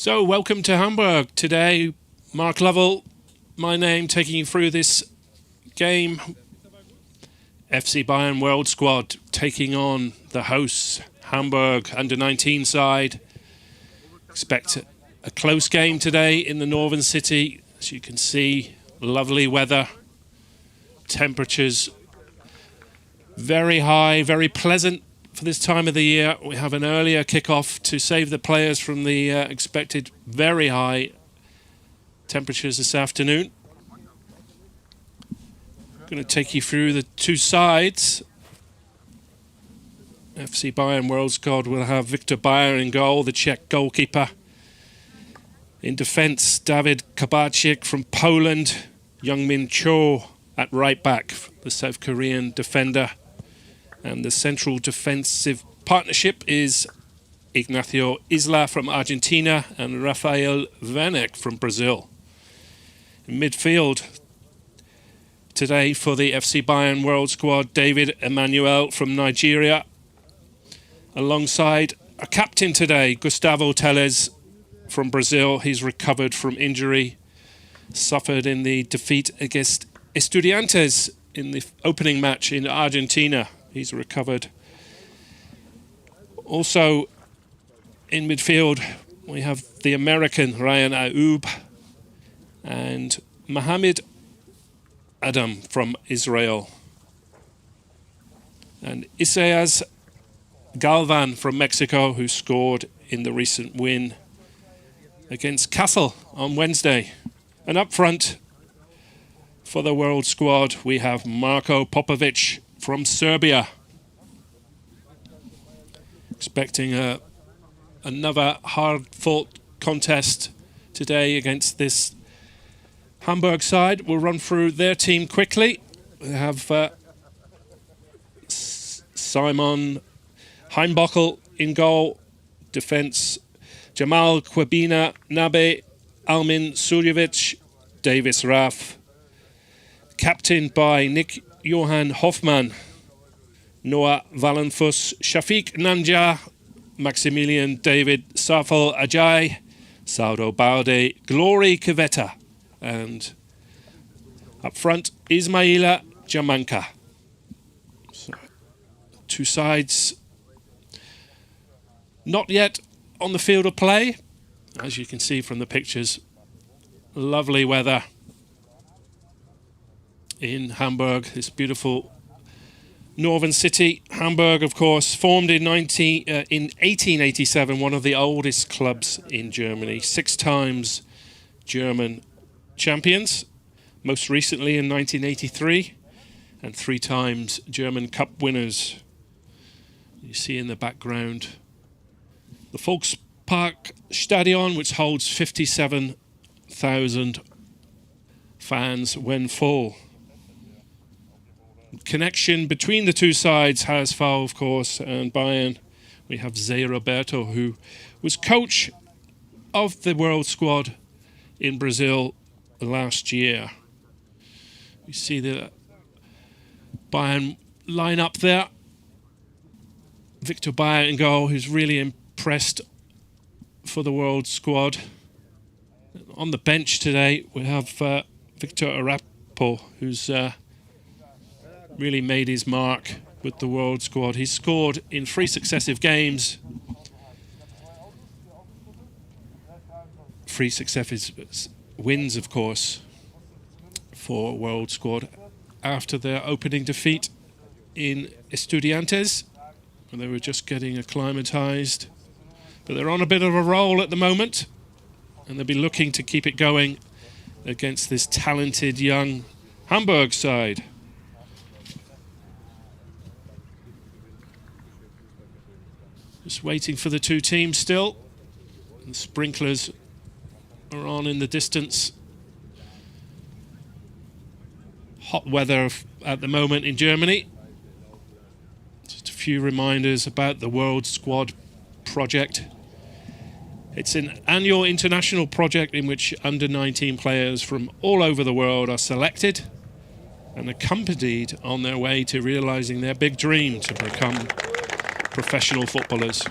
So, welcome to Hamburg. Today, Mark Lovell, my name, taking you through this game. FC Bayern World Squad taking on the hosts, Hamburg under-19 side. Expect a close game today in the northern city. As you can see, lovely weather. Temperatures very high, very pleasant for this time of the year. We have an earlier kickoff to save the players from the expected very high temperatures this afternoon. I'm going to take you through the two sides. FC Bayern World Squad will have Viktor Bayer in goal, the Czech goalkeeper. In defence, David Kabacik from Poland, Youngmin Cho at right back, the South Korean defender. And the central defensive partnership is Ignacio Isla from Argentina and Rafael Wernick from Brazil. In midfield today for the FC Bayern World Squad, David Emmanuel from Nigeria. Alongside a captain today, Gustavo Teles from Brazil. He's recovered from injury suffered in the defeat against Estudiantes in the opening match in Argentina. He's recovered. Also in midfield, we have the American Ryan Ayoub and Mohamed Adam from Israel. And Isaias Galvan from Mexico, who scored in the recent win against Kassel on Wednesday. And up front for the World Squad, we have Marko Popovic from Serbia. Expecting another hard-fought contest today against this Hamburg side. We'll run through their team quickly. We have Simon Heinbockel in goal. Defence, Jamal Kwabina, Nabe, Almin Surjevic, Davis Raff. Captained by Nick Johan Hoffmann, Noah Valenfus, Shafiq Nanja, Maximilian David Safal Ajay, Saudo Balde, Glory Kiveta, and up front, Ismaila Jamanka. So, two sides not yet on the field of play. As you can see from the pictures, lovely weather in Hamburg, this beautiful northern city. Hamburg, of course, formed in 1887, one of the oldest clubs in Germany. 6 times German champions, most recently in 1983, and 3 times German Cup winners. You see in the background the Volksparkstadion, which holds 57,000 fans when full. Connection between the two sides, HSV, of course, and Bayern. We have Zé Roberto, who was coach of the World Squad in Brazil last year. You see the Bayern line up there. Viktor Bayer in goal, who's really impressed for the World Squad. On the bench today, we have Victor Arapo, who's really made his mark with the World Squad. He's scored in 3 successive games. 3 successive wins, of course, for World Squad after their opening defeat in Estudiantes, when they were just getting acclimatized. But they're on a bit of a roll at the moment, and they'll be looking to keep it going against this talented young Hamburg side. Just waiting for the two teams still. The sprinklers are on in the distance. Hot weather at the moment in Germany. Just a few reminders about the World Squad project. It's an annual international project in which under-19 players from all over the world are selected and accompanied on their way to realizing their big dream to become professional footballers.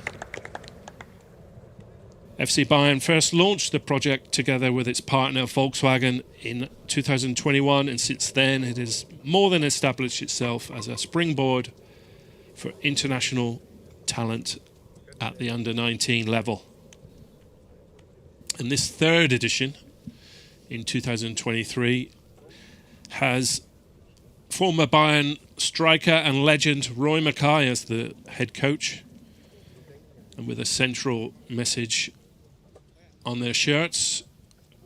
FC Bayern first launched the project together with its partner Volkswagen in 2021, and since then it has more than established itself as a springboard for international talent at the under-19 level. And this third edition in 2023 has former Bayern striker and legend Roy Makaay as the head coach, and with a central message on their shirts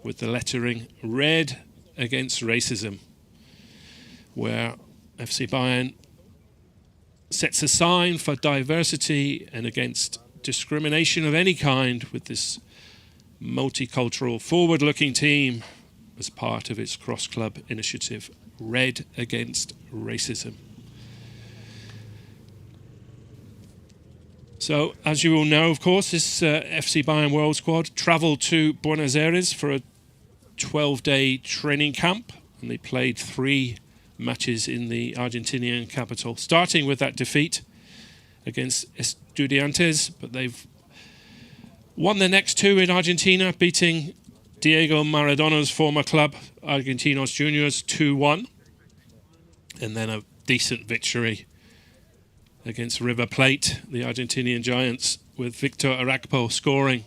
with the lettering "Red Against Racism," where FC Bayern sets a sign for diversity and against discrimination of any kind with this multicultural, forward-looking team as part of its cross-club initiative, Red Against Racism. So, as you all know, of course, this FC Bayern World Squad travelled to Buenos Aires for a 12-day training camp, and they played 3 matches in the Argentinian capital, starting with that defeat against Estudiantes, but they've won the next 2 in Argentina, beating Diego Maradona's former club, Argentinos Juniors, 2-1, and then a decent victory against River Plate, the Argentinian Giants, with Victor Arakpo scoring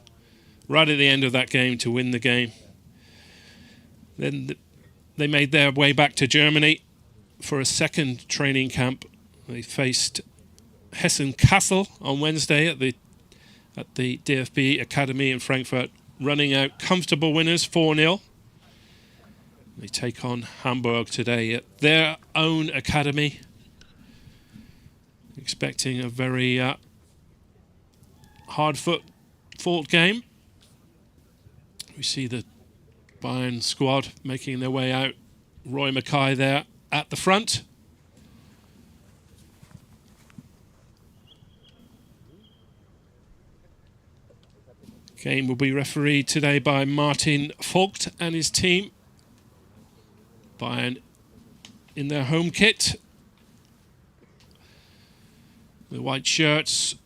right at the end of that game to win the game. Then they made their way back to Germany for a second training camp. They faced Hessen Kassel on Wednesday at the DFB Academy in Frankfurt, running out comfortable winners 4-0. They take on Hamburg today at their own academy, expecting a very hard-fought game. We see the Bayern squad making their way out. Roy Makaay there at the front. Game will be refereed today by Martin Vogt and his team. Bayern in their home kit, the white shirts,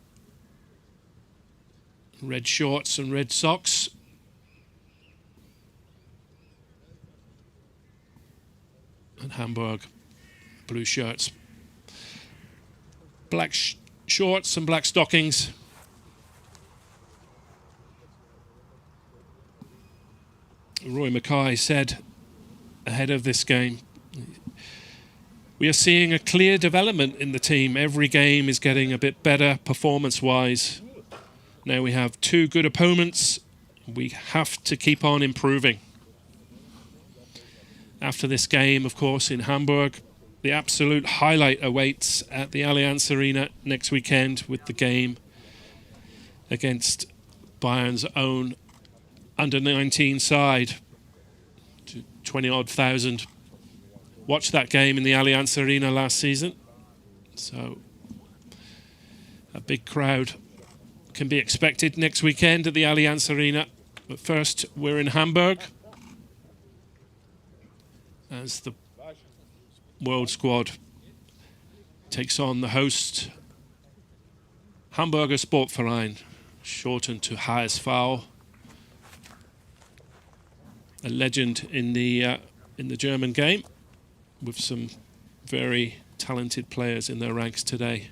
red shorts and red socks. And Hamburg, blue shirts, black shorts and black stockings. Roy Makaay said ahead of this game, "We are seeing a clear development in the team. Every game is getting a bit better performance-wise. Now we have 2 good opponents. We have to keep on improving." After this game, of course, in Hamburg, the absolute highlight awaits at the Allianz Arena next weekend with the game against Bayern's own under-19 side. 20-odd thousand watched that game in the Allianz Arena last season. So a big crowd can be expected next weekend at the Allianz Arena. But first, we're in Hamburg as the World Squad takes on the host Hamburger Sportverein, shortened to HSV, a legend in the German game, with some very talented players in their ranks today.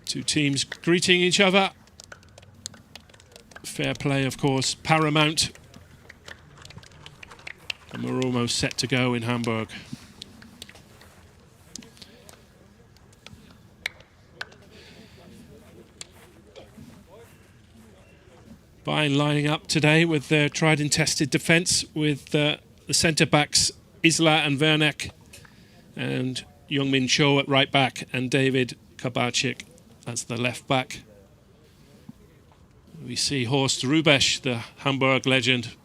Two teams greeting each other. Fair play, of course, paramount. And we're almost set to go in Hamburg. Bayern lining up today with their tried and tested defence, with the centre-backs Isla and Werneck, and Young-Min Cho at right back, and David Kabarczyk as the left back. We see Horst Rubesch, the Hamburg legend,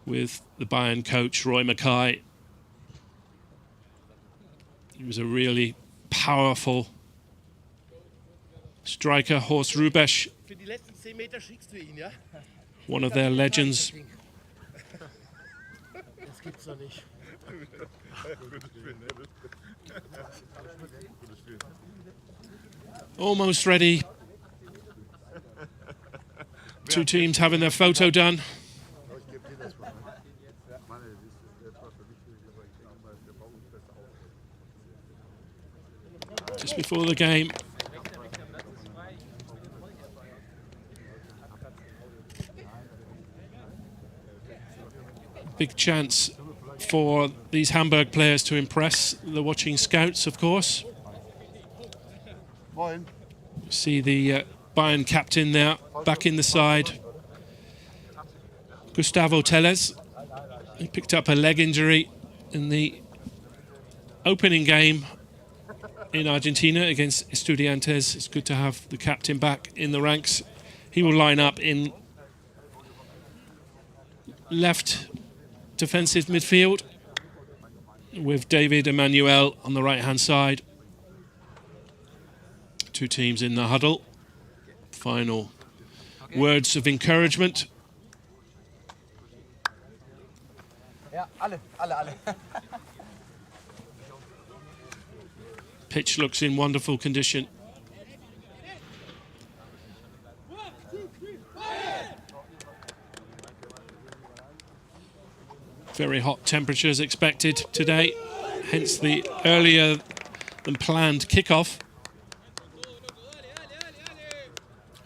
with the Bayern coach Roy Makaay. He was a really powerful striker, Horst Rubesch, one of their legends. Almost ready. Two teams having their photo done. Just before the game. Big chance for these Hamburg players to impress the watching scouts, of course. See the Bayern captain there, back in the side. Gustavo Teles. He picked up a leg injury in the opening game in Argentina against Estudiantes. It's good to have the captain back in the ranks. He will line up in left defensive midfield with David Emmanuel on the right-hand side. Two teams in the huddle. Final words of encouragement. Pitch looks in wonderful condition. Very hot temperatures expected today, hence the earlier than planned kickoff.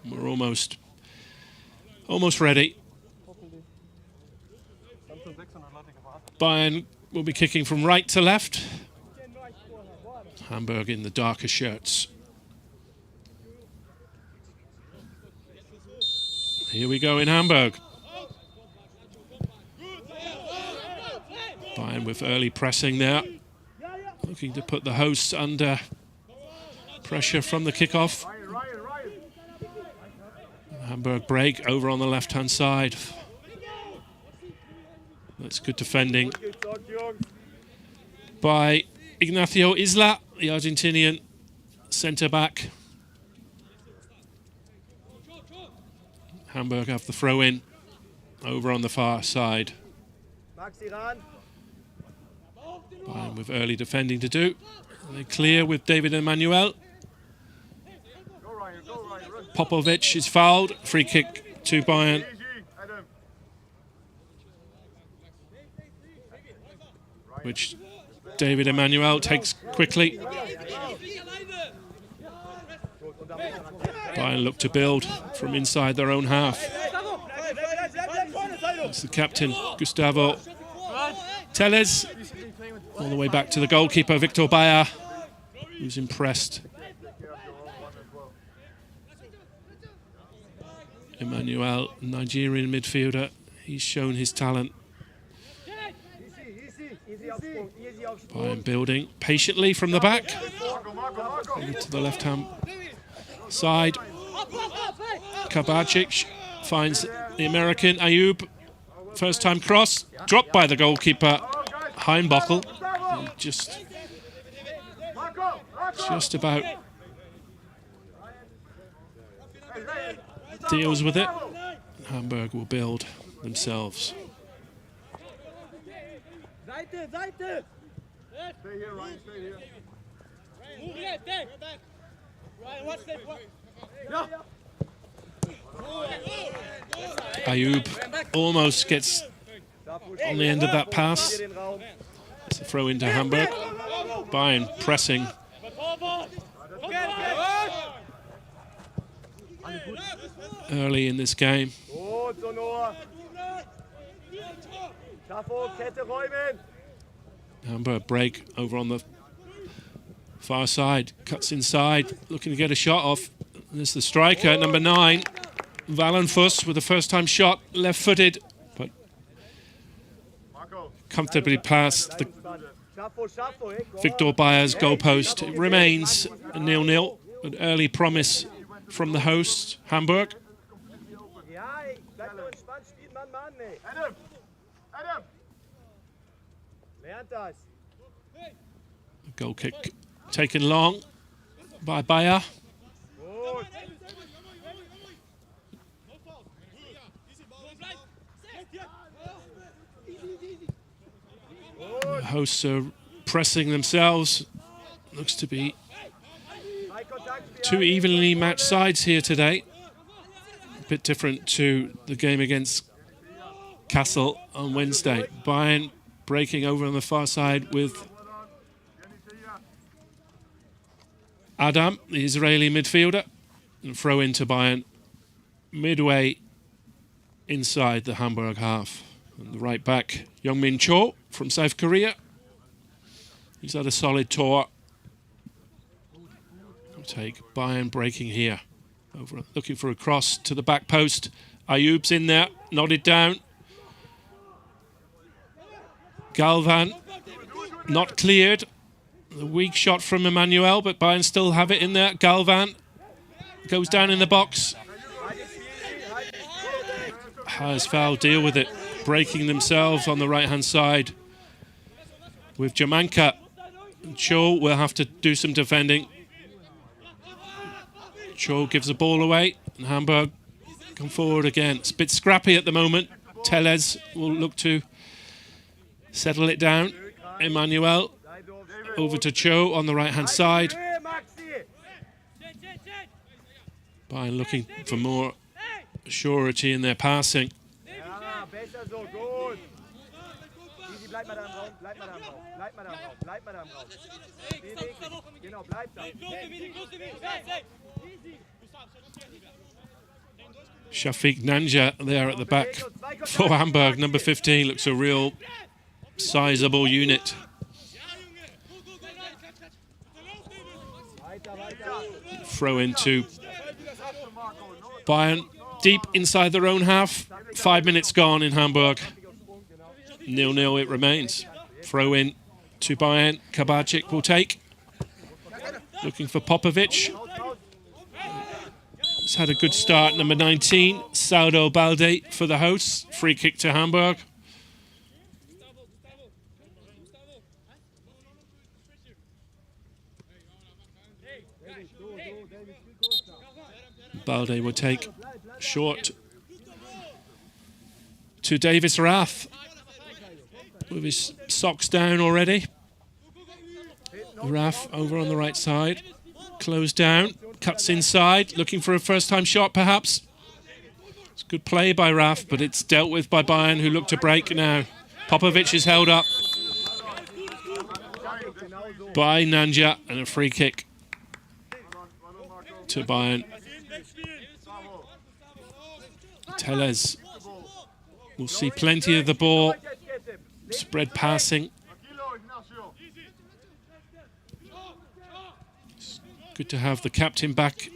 We're almost ready. Bayern will be kicking from right to left. Hamburg in the darker shirts. Here we go in Hamburg. Bayern with early pressing there. Looking to put the hosts under pressure from the kickoff. Hamburg break over on the left-hand side. That's good defending by Ignacio Isla, the Argentinian centre-back. Hamburg have the throw-in over on the far side. Bayern with early defending to do. They clear with David Emmanuel. Popovic is fouled. Free kick to Bayern. Which David Emmanuel takes quickly. Bayern look to build from inside their own half. It's the captain, Gustavo Teles. All the way back to the goalkeeper, Victor Bayer, who's impressed. Emmanuel, Nigerian midfielder, he's shown his talent. Bayern building patiently from the back. Over to the left-hand side. Kabacic finds the American, Ayub. First-time cross, dropped by the goalkeeper, Heinbockel. Just about deals with it. Hamburg will build themselves. Ayub almost gets on the end of that pass. It's a throw into Hamburg. Bayern pressing. Early in this game. Hamburg break over on the far side. Cuts inside, looking to get a shot off. There's the striker, number 9, Wallenfuss, with a first-time shot, left-footed, but comfortably past the Victor Bayer's goalpost. It remains a 0-0, an early promise from the hosts, Hamburg. Goal kick taken long by Bayer. The hosts are pressing themselves. Looks to be two evenly matched sides here today. A bit different to the game against Kassel on Wednesday. Bayern breaking over on the far side with Adam, the Israeli midfielder. And throw into Bayern midway inside the Hamburg half. And the right back, Youngmin Cho from South Korea. He's had a solid tour. Take Bayern breaking here. Over, looking for a cross to the back post. Ayoub's in there, nodded down. Galvan, not cleared. A weak shot from Emmanuel, but Bayern still have it in there. Galvan goes down in the box. Has foul, deal with it. Breaking themselves on the right-hand side with Jamanka. Cho will have to do some defending. Cho gives the ball away, and Hamburg come forward again. It's a bit scrappy at the moment. Teles will look to settle it down. Emmanuel over to Cho on the right-hand side. Bayern looking for more surety in their passing. Shafiq Nanja there at the back for Hamburg. Number 15 looks a real sizable unit. Throw into Bayern deep inside their own half. 5 minutes gone in Hamburg. 0-0 it remains. Throw in to Bayern. Kabacic will take. Looking for Popovic. He's had a good start. Number 19, Saudo Balde for the hosts. Free kick to Hamburg. Balde will take short to Davis Rath with his socks down already. Rath over on the right side, closed down, cuts inside, looking for a first-time shot perhaps. It's good play by Rath, but it's dealt with by Bayern, who look to break now. Popovic is held up by Nanja, and a free kick to Bayern. Teles will see plenty of the ball. Spread passing. It's good to have the captain back.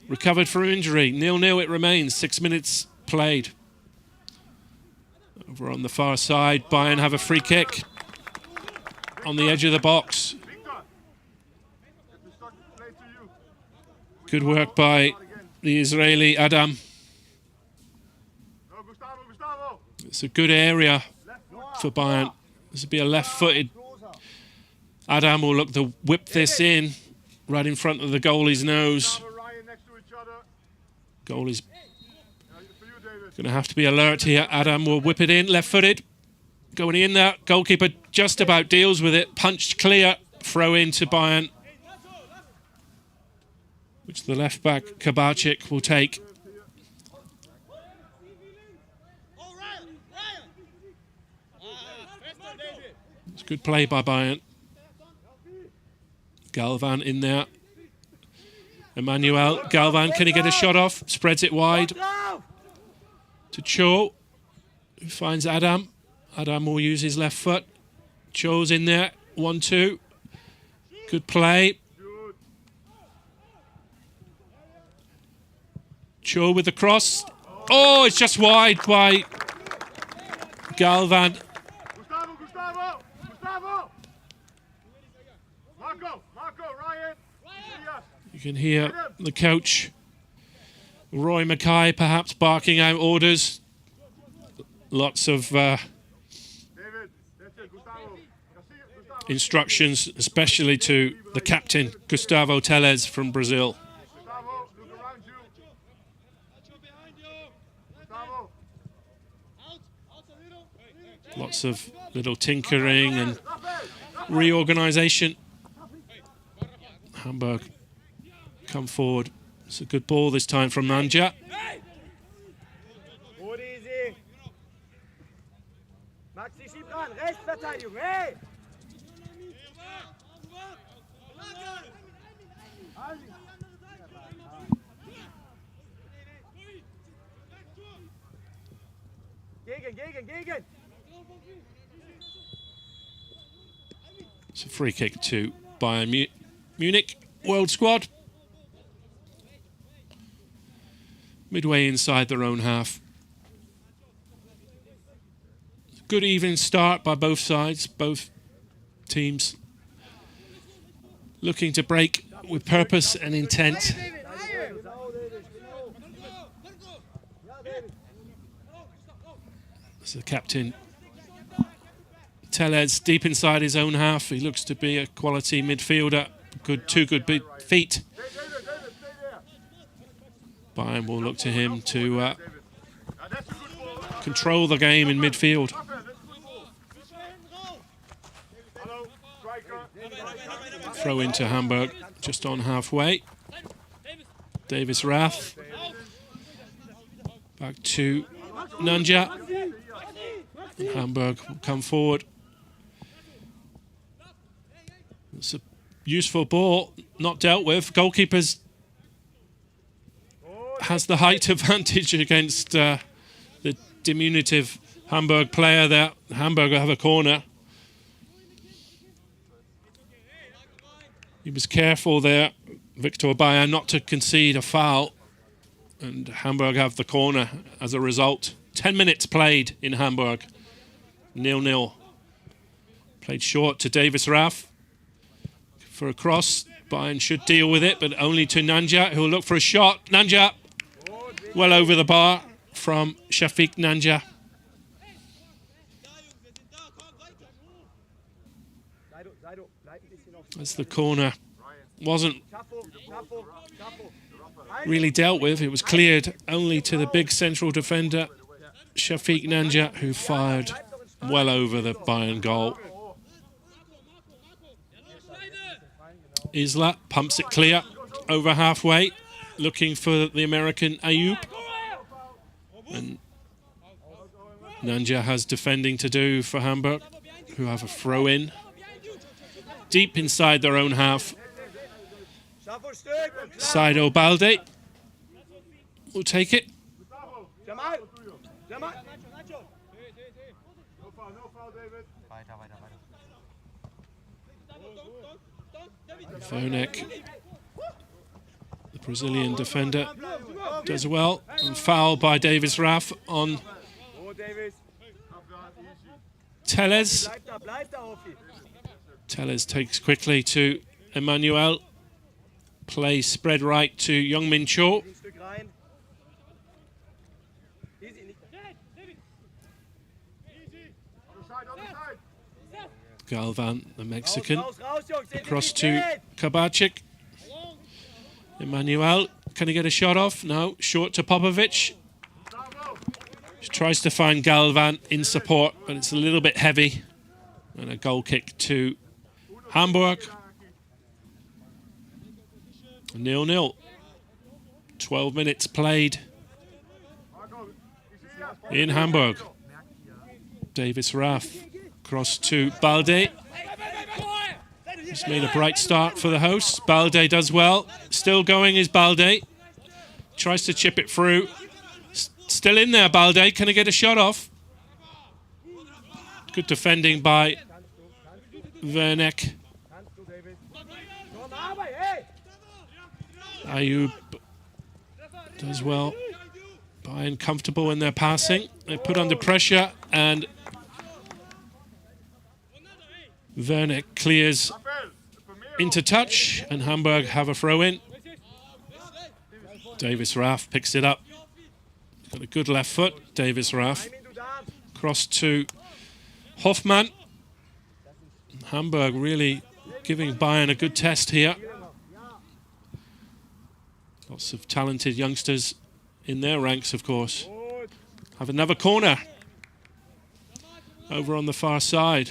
Recovered from injury. 0-0 it remains. 6 minutes played. Over on the far side, Bayern have a free kick on the edge of the box. Good work by the Israeli Adam. It's a good area for Bayern. This will be a left-footed. Adam will look to whip this in right in front of the goalie's nose. Goalie's going to have to be alert here. Adam will whip it in, left-footed. Going in there. Goalkeeper just about deals with it. Punched clear. Throw in to Bayern, which the left-back Kabacic will take. It's good play by Bayern. Galvan in there. Emmanuel. Galvan, can he get a shot off? Spreads it wide to Cho, who finds Adam. Adam will use his left foot. Cho's in there. 1-2. Good play. Cho with the cross. Oh, it's just wide by Galvan. You can hear the coach, Roy Makaay, perhaps barking out orders. Lots of instructions, especially to the captain, Gustavo Teles from Brazil. Lots of little tinkering and reorganisation. Hamburg come forward. It's a good ball this time from Nanja. It's a free kick to Bayern Munich World Squad. Midway inside their own half. Good even start by both sides, both teams looking to break with purpose and intent. As the captain Tellez deep inside his own half. He looks to be a quality midfielder. Two good feet. Bayern will look to him to control the game in midfield. Throw into Hamburg just on halfway. Davis Rath. Back to Nanja. And Hamburg will come forward. It's a useful ball, not dealt with. Goalkeepers has the height advantage against the diminutive Hamburg player there. Hamburg will have a corner. He was careful there, Victor Bayer, not to concede a foul. And Hamburg have the corner as a result. 10 minutes played in Hamburg. 0-0. Played short to Davis Raff. For a cross, Bayern should deal with it, but only to Nanja, who will look for a shot. Nanja, well over the bar from Shafiq Nanja. As the corner wasn't really dealt with, it was cleared only to the big central defender, Shafiq Nanja, who fired well over the Bayern goal. Isla pumps it clear over halfway, looking for the American Ayub. And Nanja has defending to do for Hamburg, who have a throw in. Deep inside their own half. Saido Balde will take it. Vonek, the Brazilian defender, does well. And foul by Davis Raff on Tellez. Tellez takes quickly to Emmanuel. Play spread right to Youngmin Cho. Galvan, the Mexican, across to Kabacik. Emmanuel, can he get a shot off? No, short to Popovic. He tries to find Galvan in support, but it's a little bit heavy. And a goal kick to Hamburg. 0-0. 12 minutes played in Hamburg. Davis Raff. Cross to Balde. He's made a bright start for the hosts. Balde does well. Still going is Balde. Tries to chip it through. Still in there, Balde. Can he get a shot off? Good defending by Vernek. Ayub does well. Bayern comfortable in their passing. They put under pressure and Vernek clears into touch and Hamburg have a throw in. Davis Raff picks it up. Got a good left foot, Davis Raff. Cross to Hoffmann. Hamburg really giving Bayern a good test here. Lots of talented youngsters in their ranks, of course. Have another corner. over on the far side.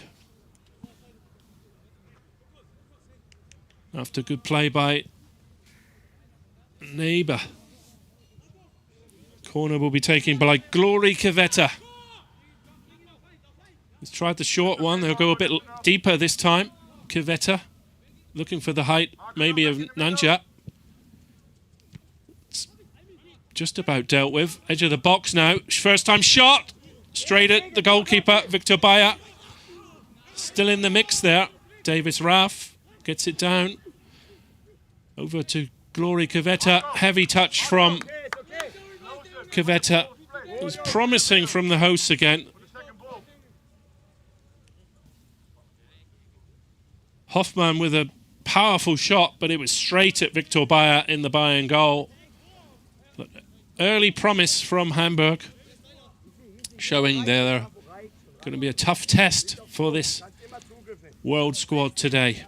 After good play by Neighbour. Corner will be taken by Glory Kveta. He's tried the short one. They'll go a bit deeper this time. Kveta looking for the height, maybe of Nanja. It's just about dealt with. Edge of the box now. First time shot. Straight at the goalkeeper, Victor Bayer. Still in the mix there. Davis Raff gets it down. Over to Glory Kveta. Heavy touch from Kveta. It was promising from the hosts again. Hoffmann with a powerful shot, but it was straight at Victor Bayer in the Bayern goal. But early promise from Hamburg, showing they're going to be a tough test for this world squad today.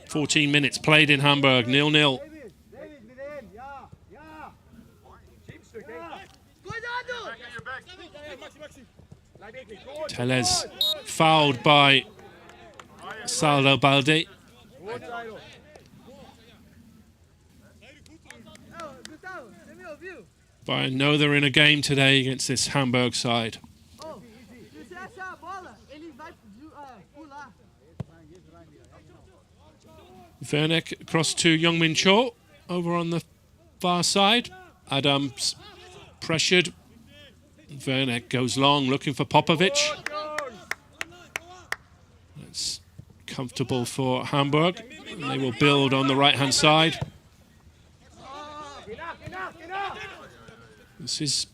14 minutes played in Hamburg, 0-0. Teles fouled by Saldo Balde. Bayern know they're in a game today against this Hamburg side. Wernick across to Youngmin Cho over on the far side. Adams pressured. Wernick goes long looking for Popovic. That's comfortable for Hamburg. And they will build on the right-hand side. This is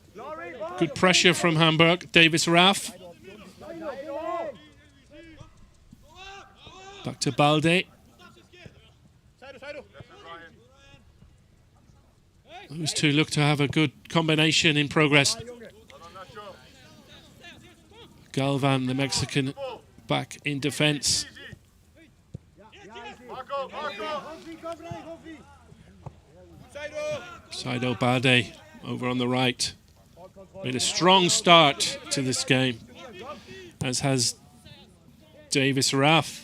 good pressure from Hamburg. Davis Raff. Back to Balde. Those two look to have a good combination in progress. Galvan, the Mexican, back in defense. Saido Balde over on the right. Made a strong start to this game, as has Davis Raff.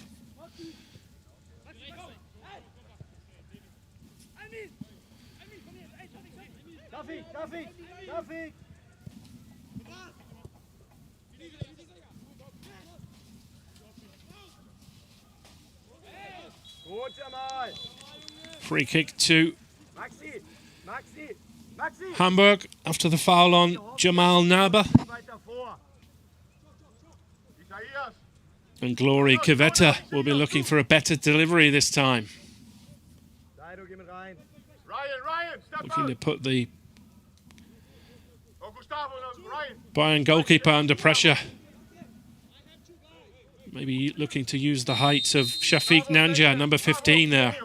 Free kick to Hamburg after the foul on Jamal Naba. And Glory Kveta will be looking for a better delivery this time. Looking to put the Bayern goalkeeper under pressure. Maybe looking to use the height of Shafiq Nanja, number 15 there.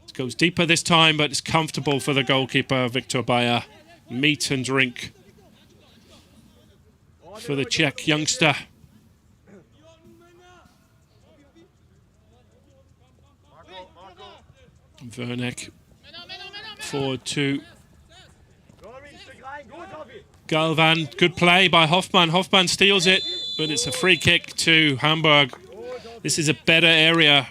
It goes deeper this time, but it's comfortable for the goalkeeper, Victor Bayer. Meat and drink for the Czech youngster. Wernick forward to Galvan. Good play by Hoffmann. Hoffmann steals it, but it's a free kick to Hamburg. This is a better area.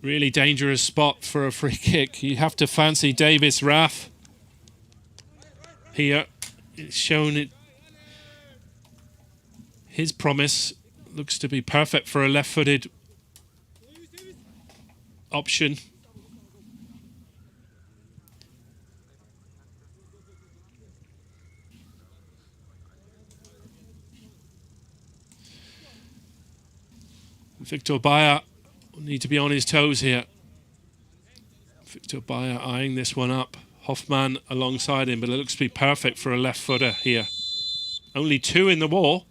Really dangerous spot for a free kick. You have to fancy Davis Raff here. It's shown it. His promise looks to be perfect for a left-footed option. Victor Bayer will need to be on his toes here. Victor Bayer eyeing this one up. Hoffmann alongside him, but it looks to be perfect for a left footer here. Only two in the wall.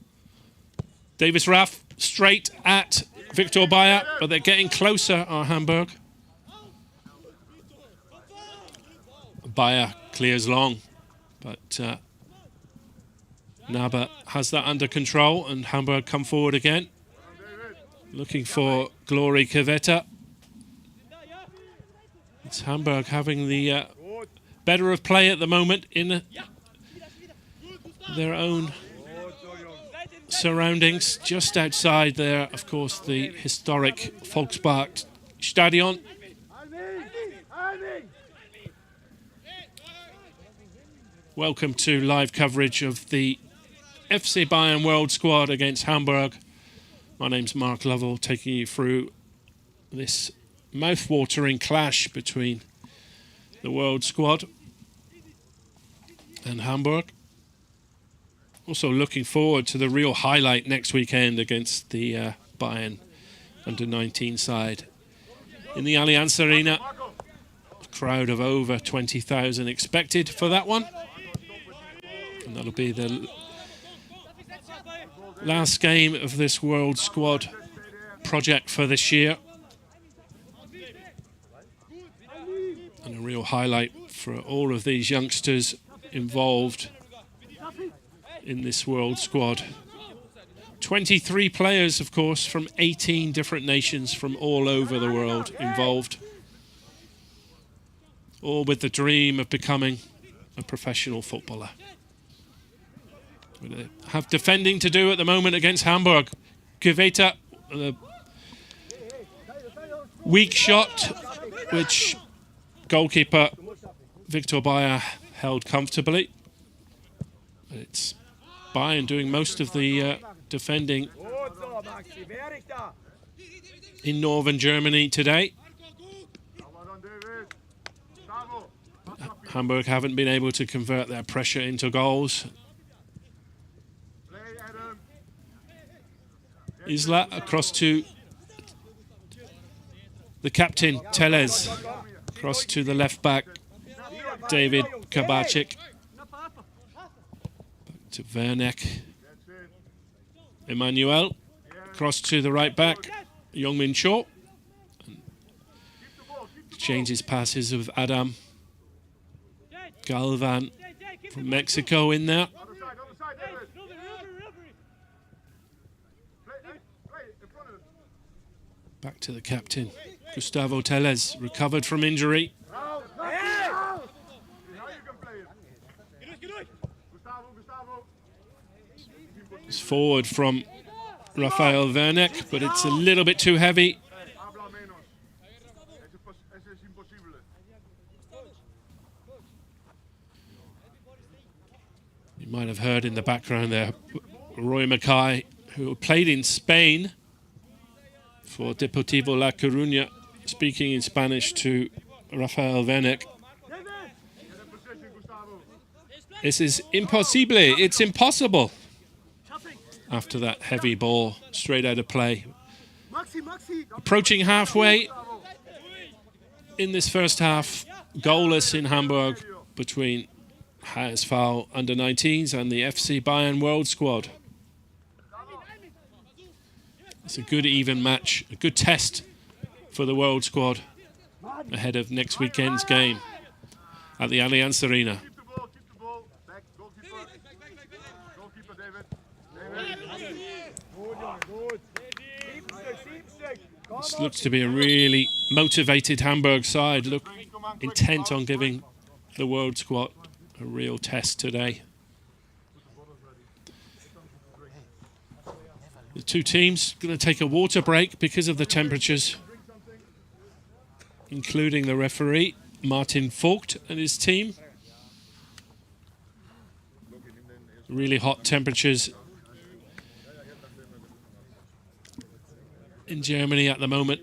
Davis Raff straight at Victor Bayer, but they're getting closer, are Hamburg. Bayer clears long, but Naba has that under control, and Hamburg come forward again. Looking for Glory Kveta. It's Hamburg having the better of play at the moment in their own surroundings. Just outside there, of course, the historic Volksparkstadion. Welcome to live coverage of the FC Bayern World Squad against Hamburg. My name's Mark Lovell, taking you through this mouth-watering clash between the World Squad and Hamburg. Also looking forward to the real highlight next weekend against the Bayern under-19 side. In the Allianz Arena, a crowd of over 20,000 expected for that one. And that'll be the last game of this World Squad project for this year. And a real highlight for all of these youngsters involved in this World Squad. 23 players, of course, from 18 different nations from all over the world involved. All with the dream of becoming a professional footballer. They have defending to do at the moment against Hamburg. Kveta, weak shot, which goalkeeper Victor Bayer held comfortably. But it's Bayern doing most of the defending in northern Germany today. Hamburg haven't been able to convert their pressure into goals. Isla across to the captain, Teles. Across to the left back, David Kabacik. Back to Werneck. Emmanuel. Across to the right back, Youngmin Cho. Changes passes with Adam. Galvan from Mexico in there. Back to the captain, Gustavo Teles, recovered from injury. It's forward from Rafael Werneck, but it's a little bit too heavy. You might have heard in the background there, Roy Makaay, who played in Spain for Deportivo La Coruña, speaking in Spanish to Rafael Werneck. This is imposible. It's impossible. After that heavy ball straight out of play. Approaching halfway in this first half, goalless in Hamburg between HSV under-19s and the FC Bayern World Squad. It's a good even match, a good test for the World Squad ahead of next weekend's game at the Allianz Arena. This looks to be a really motivated Hamburg side, look intent on giving the World Squad a real test today. The two teams going to take a water break because of the temperatures, including the referee, Martin Vogt, and his team. Really hot temperatures in Germany at the moment.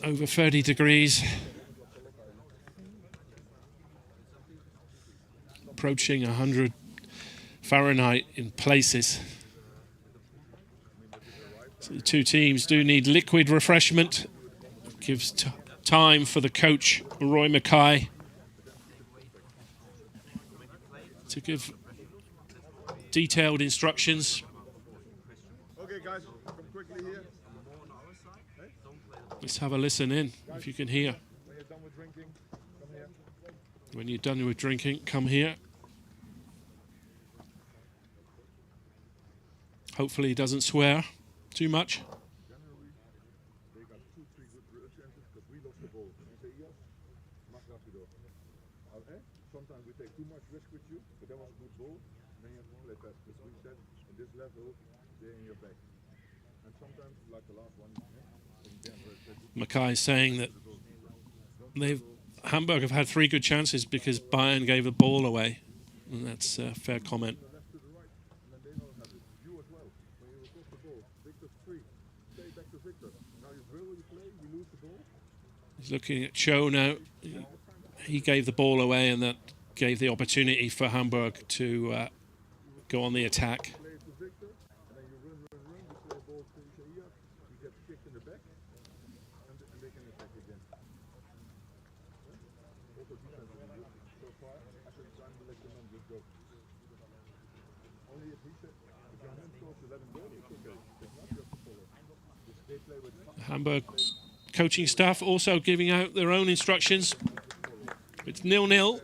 Over 30 degrees. Approaching 100 Fahrenheit in places. So the two teams do need liquid refreshment. It gives time for the coach, Roy Makaay, to give detailed instructions. Okay, guys, come quickly here. Let's have a listen in, if you can hear. When you're done with drinking, come here. When you're done with drinking, come here. Hopefully he doesn't swear too much. Generally, they got 2-3 good chances, but we lost the ball. Can you say yes? Okay? Sometimes we take too much risk with you, but that was a good ball. Then you have to play past this reset. In this level, they're in your back. And sometimes, like the last one, Makaay saying that Hamburg have had 3 good chances because Bayern gave the ball away. And that's a fair comment. He's looking at Cho now. He gave the ball away, and that gave the opportunity for Hamburg to go on the attack. Hamburg coaching staff also giving out their own instructions. It's 0-0.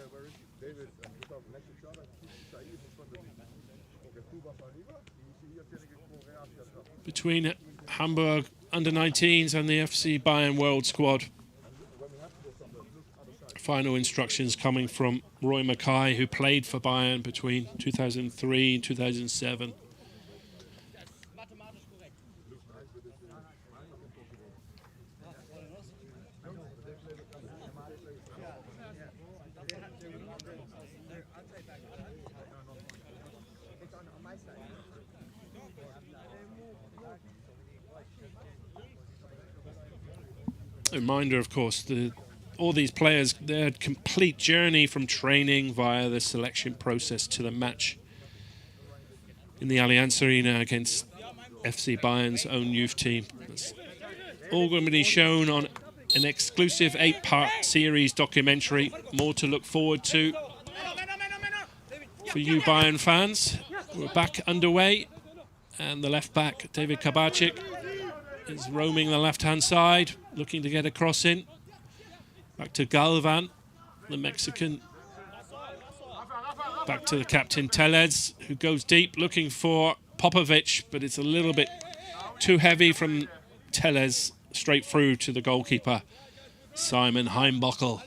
Between Hamburg under-19s and the FC Bayern World Squad. Final instructions coming from Roy Makaay, who played for Bayern between 2003 and 2007. Reminder, of course, all these players, their complete journey from training via the selection process to the match in the Allianz Arena against FC Bayern's own youth team. That's all going to be shown on an exclusive 8-part series documentary. More to look forward to for you Bayern fans. We're back underway, and the left back, David Kabacik, is roaming the left-hand side, looking to get a cross in. Back to Galvan, the Mexican. Back to the captain, Tellez, who goes deep, looking for Popovic, but it's a little bit too heavy from Tellez, straight through to the goalkeeper, Simon Heimbockel.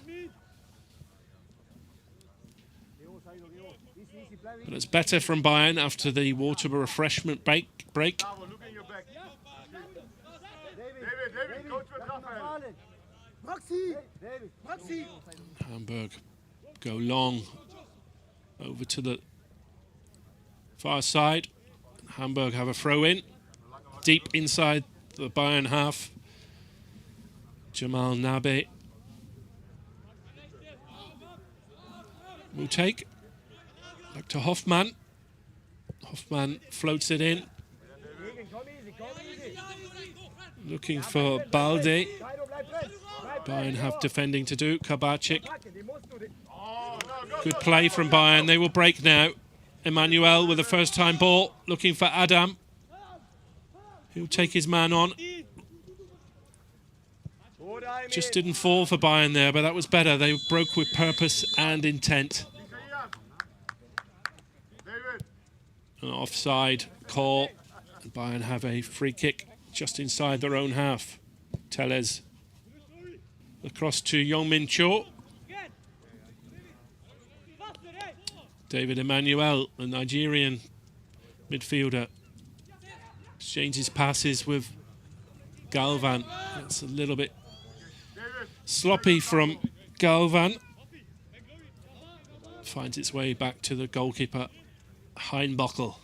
But it's better from Bayern after the water refreshment break. Hamburg go long over to the far side. Hamburg have a throw in deep inside the Bayern half. Jamal Nabe will take back to Hoffmann. Hoffmann floats it in, looking for Balde. Bayern have defending to do. Kabacik. Good play from Bayern. They will break now. Emmanuel with a first-time ball, looking for Adam. He'll take his man on. Just didn't fall for Bayern there, but that was better. They broke with purpose and intent. An offside call. And Bayern have a free kick just inside their own half. Tellez. Across to Yongmin Cho. David Emmanuel, a Nigerian midfielder, exchanges passes with Galvan. That's a little bit sloppy from Galvan. Finds its way back to the goalkeeper, Heimbockel.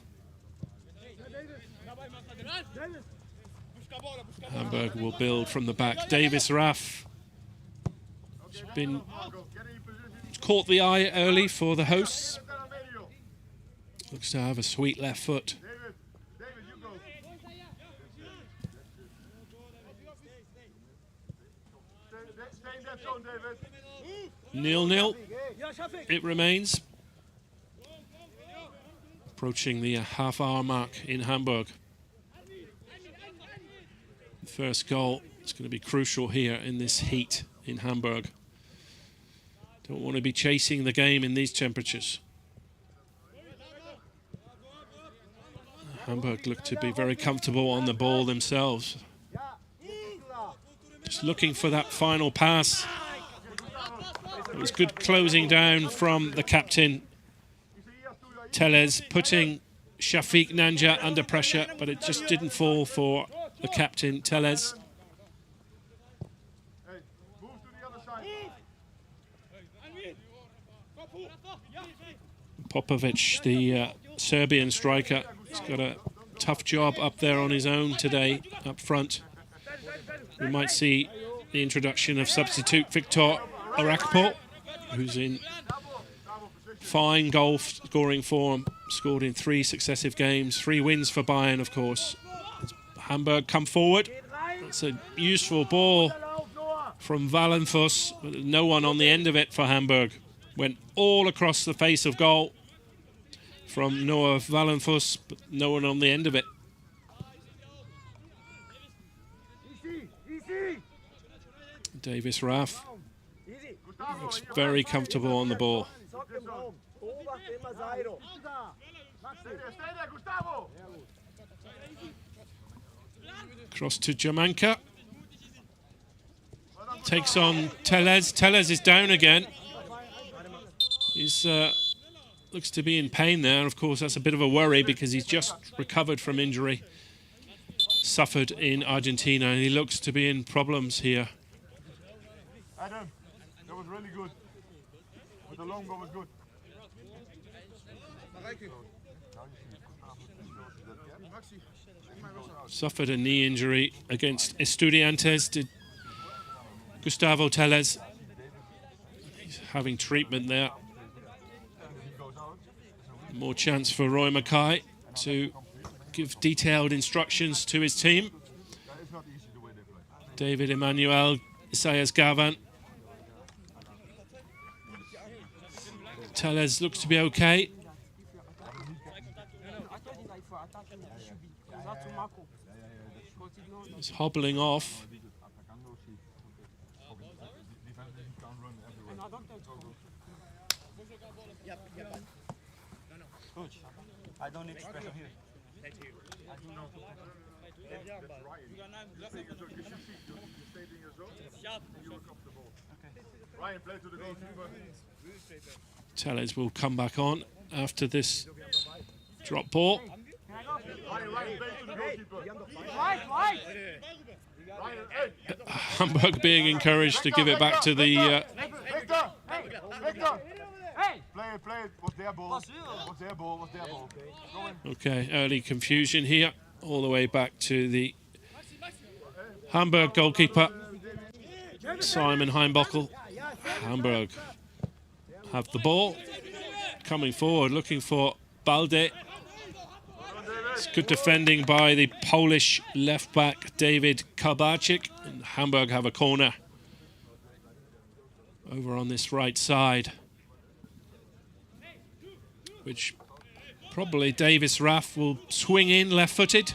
Hamburg will build from the back. Davis Raff. Been caught the eye early for the hosts. Looks to have a sweet left foot. 0-0. It remains. Approaching the half-hour mark in Hamburg. The first goal is going to be crucial here in this heat in Hamburg. Don't want to be chasing the game in these temperatures. Hamburg look to be very comfortable on the ball themselves. Just looking for that final pass. It was good closing down from the captain, Tellez, putting Shafiq Nanja under pressure, but it just didn't fall for the captain, Tellez. Popovic, the Serbian striker, has got a tough job up there on his own today, up front. We might see the introduction of substitute Victor Arakpo, who's in fine goal scoring form, scored in 3 successive games, 3 wins for Bayern, of course. Hamburg come forward. It's a useful ball from Wallenfuss, but no one on the end of it for Hamburg. Went all across the face of goal from Noah Wallenfuss, but no one on the end of it. Davis Raff looks very comfortable on the ball. Cross to Jamanka. Takes on Tellez. Tellez is down again. He's looks to be in pain there. Of course, that's a bit of a worry because he's just recovered from injury suffered in Argentina, and he looks to be in problems here. Adam, that was really good. With the long ball was good. Suffered a knee injury against Estudiantes, did Gustavo Tellez. He's having treatment there. More chance for Roy Makaay to give detailed instructions to his team. David Emmanuel, Isaias Gavan. Tellez looks to be okay. He's hobbling off. Coach, I don't need pressure here. I do not. Ryan, play to the goalkeeper. Tellez will come back on after this drop ball. Ryan, play to the goalkeeper. Hamburg being encouraged to give it back to the... Victor! Victor! Play it. What's their ball? What's their ball? Okay, early confusion here. All the way back to the Hamburg goalkeeper, Simon Heimbochel. Hamburg have the ball. Coming forward, looking for Balde. It's good defending by the Polish left-back, David Kabarczyk. And Hamburg have a corner over on this right side, which probably Davis Raff will swing in left-footed.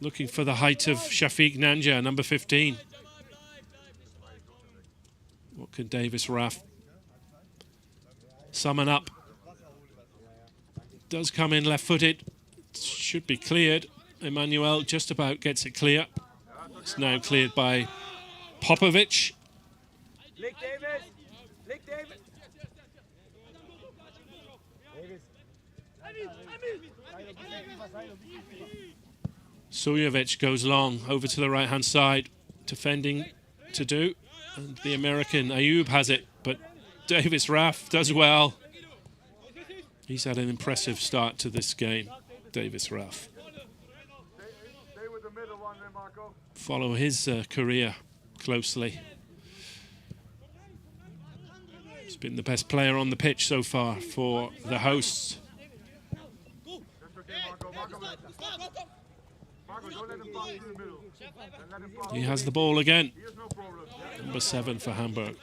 Looking for the height of Shafiq Nanja, number 15. What can Davis Raff summon up? Does come in left-footed. Should be cleared. Emmanuel just about gets it clear. It's now cleared by Popovic. Sujovic goes long over to the right-hand side, defending to do, and the American Ayub has it, but Davis Raff does well. He's had an impressive start to this game, Davis Raff. Follow his career closely. He's been the best player on the pitch so far for the hosts. He has the ball again. Number 7 for Hamburg.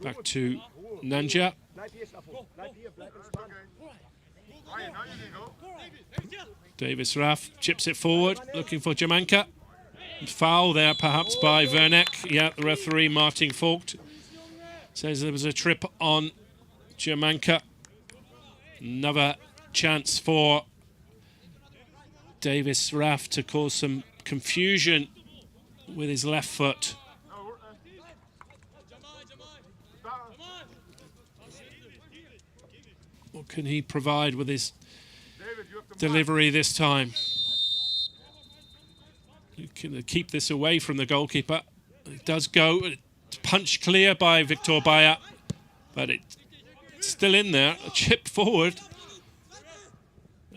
Back to Nanja. Davis Raff chips it forward, looking for Jamanka. Foul there perhaps by Werneck. Yeah, the referee Martin Vogt says there was a trip on Jamanka. Another chance for Davis Raff to cause some confusion with his left foot. What can he provide with his delivery this time? You can keep this away from the goalkeeper. It does go. Punch clear by Victor Bayer, but it's still in there. A chip forward.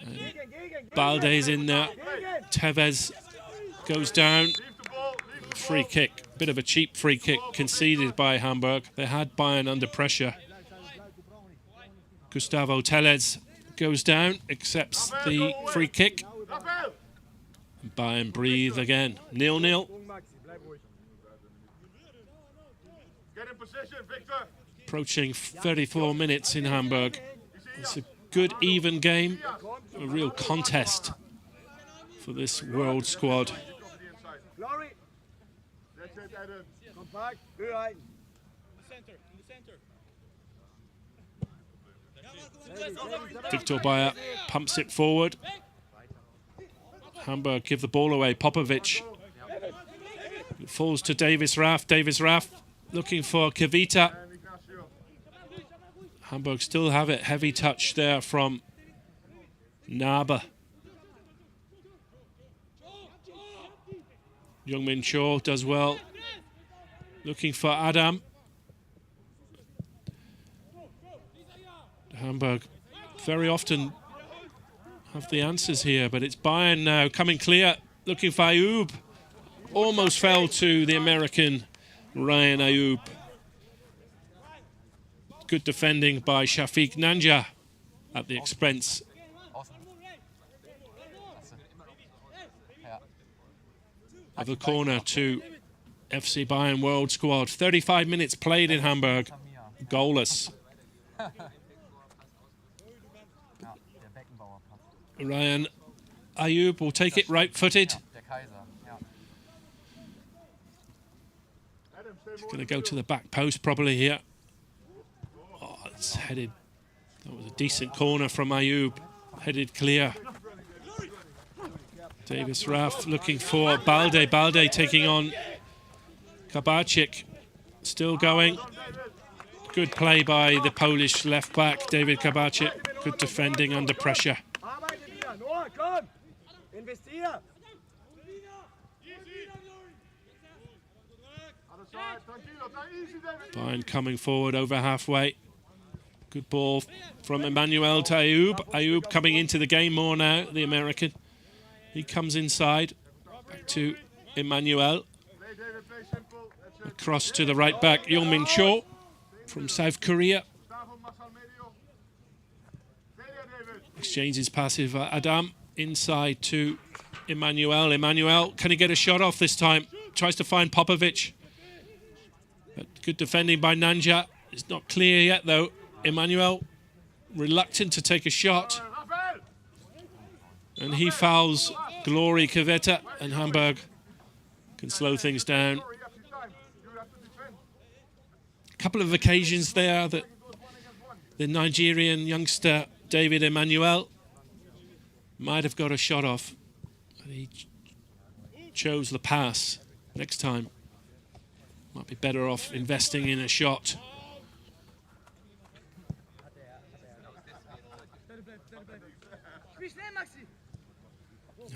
And Balde's in there. Tevez goes down. Free kick. Bit of a cheap free kick conceded by Hamburg. They had Bayern under pressure. Gustavo Tellez goes down, accepts the free kick. Bayern breathe again. 0-0. Approaching 34 minutes in Hamburg. It's a good, even game. A real contest for this world squad. Victor Bayer pumps it forward. Hamburg give the ball away. Popovic. It falls to Davis Raff. Davis Raff looking for Kavita. Hamburg still have it. Heavy touch there from Nabe. Youngmin Cho does well. Looking for Adam. Hamburg very often have the answers here, but it's Bayern now coming clear. Looking for Ayoub. Almost fell to the American Ryan Ayoub. Good defending by Shafiq Nanja at the expense of a corner to FC Bayern World Squad. 35 minutes played in Hamburg. Goalless. Ryan Ayoub will take it right-footed. He's going to go to the back post probably here. Oh, it's headed. That was a decent corner from Ayoub. Headed clear. Davis Raff looking for Balde. Balde taking on Kabacic. Still going. Good play by the Polish left-back, David Kabacic. Good defending under pressure. Bayern coming forward over halfway. Good ball from Emmanuel to Ayoub. Ayoub coming into the game more now, the American. He comes inside. Back to Emmanuel. Across to the right back, Youngmin Cho from South Korea. Exchanges passive. Adam inside to Emmanuel. Emmanuel, can he get a shot off this time? Tries to find Popovic. But good defending by Nanja. It's not clear yet though. Emmanuel reluctant to take a shot. And he fouls Glory Kaveta, and Hamburg can slow things down. A couple of occasions there that the Nigerian youngster David Emmanuel might have got a shot off. He chose the pass. Next time might be better off investing in a shot.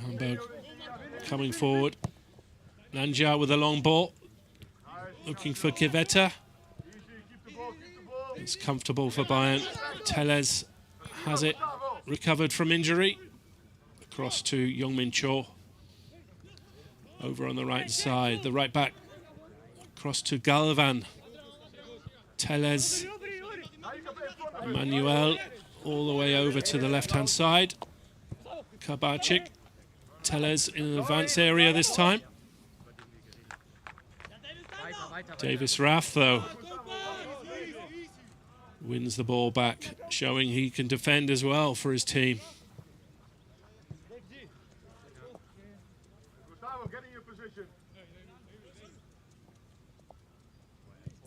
Hamburg coming forward. Nanja with a long ball. Looking for Kiveta. It's comfortable for Bayern. Tellez has it. Recovered from injury. Across to Youngmin Cho. Over on the right side. The right back. Across to Galvan. Tellez. Emmanuel. All the way over to the left-hand side. Kabacic. Tellez in an advance area this time. Davis Raff, though, wins the ball back, showing he can defend as well for his team.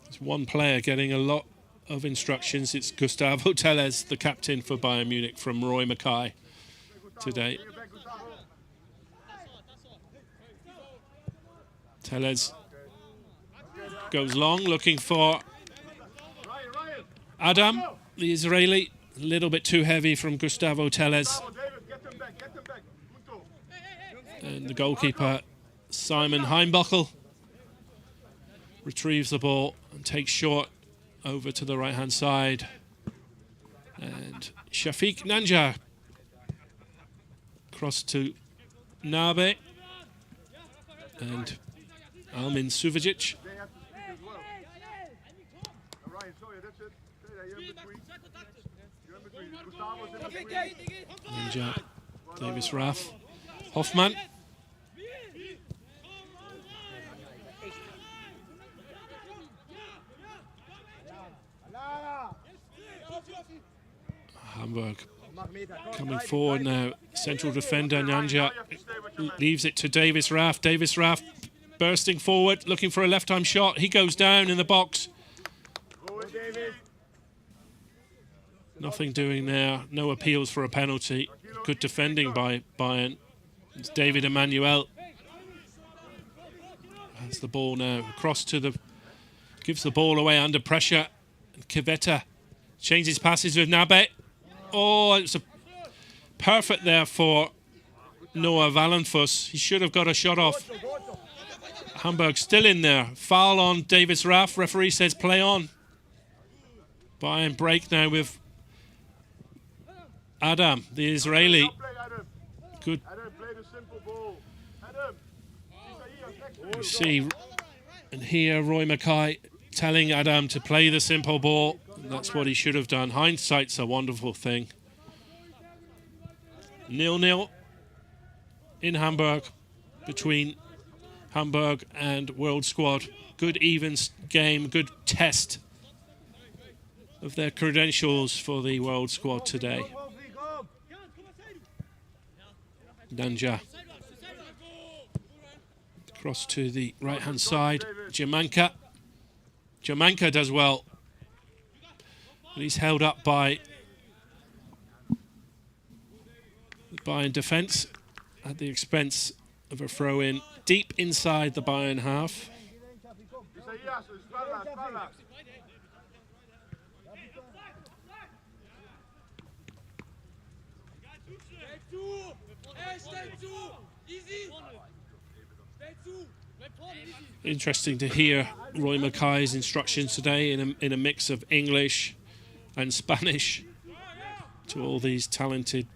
There's one player getting a lot of instructions. It's Gustavo Tellez, the captain for Bayern Munich, from Roy Makaay today. Tellez Goes long, looking for Adam, the Israeli. A little bit too heavy from Gustavo Tellez. And the goalkeeper, Simon Heimbuchel, retrieves the ball and takes short over to the right-hand side. And Shafiq Nanja cross to Nabe and Almin Suvajic. Nanja, Davis Raff, Hoffman. Hamburg coming forward now. Central defender Nanja leaves it to Davis Raff. Davis Raff bursting forward, looking for a left-time shot. He goes down in the box. Nothing doing there. No appeals for a penalty. Good defending by Bayern. It's David Emmanuel. Has the ball now. Across to the... Gives the ball away under pressure. Kveta changes passes with Nabe. Oh, it's a perfect there for Noah Wallenfuss. He should have got a shot off. Hamburg still in there. Foul on Davis Raff. Referee says play on. Bayern break now with Adam, the Israeli. Good. You see and hear Roy Makaay telling Adam to play the simple ball. That's what he should have done. Hindsight's a wonderful thing. 0-0 in Hamburg between Hamburg and World Squad. Good even game, good test of their credentials for the World Squad today. Nanja. Cross to the right-hand side. Jamanka. Jamanka does well. But he's held up by Bayern defence at the expense of a throw-in deep inside the Bayern half. Interesting to hear Roy Makaay's instructions today in a mix of English and Spanish to all these talented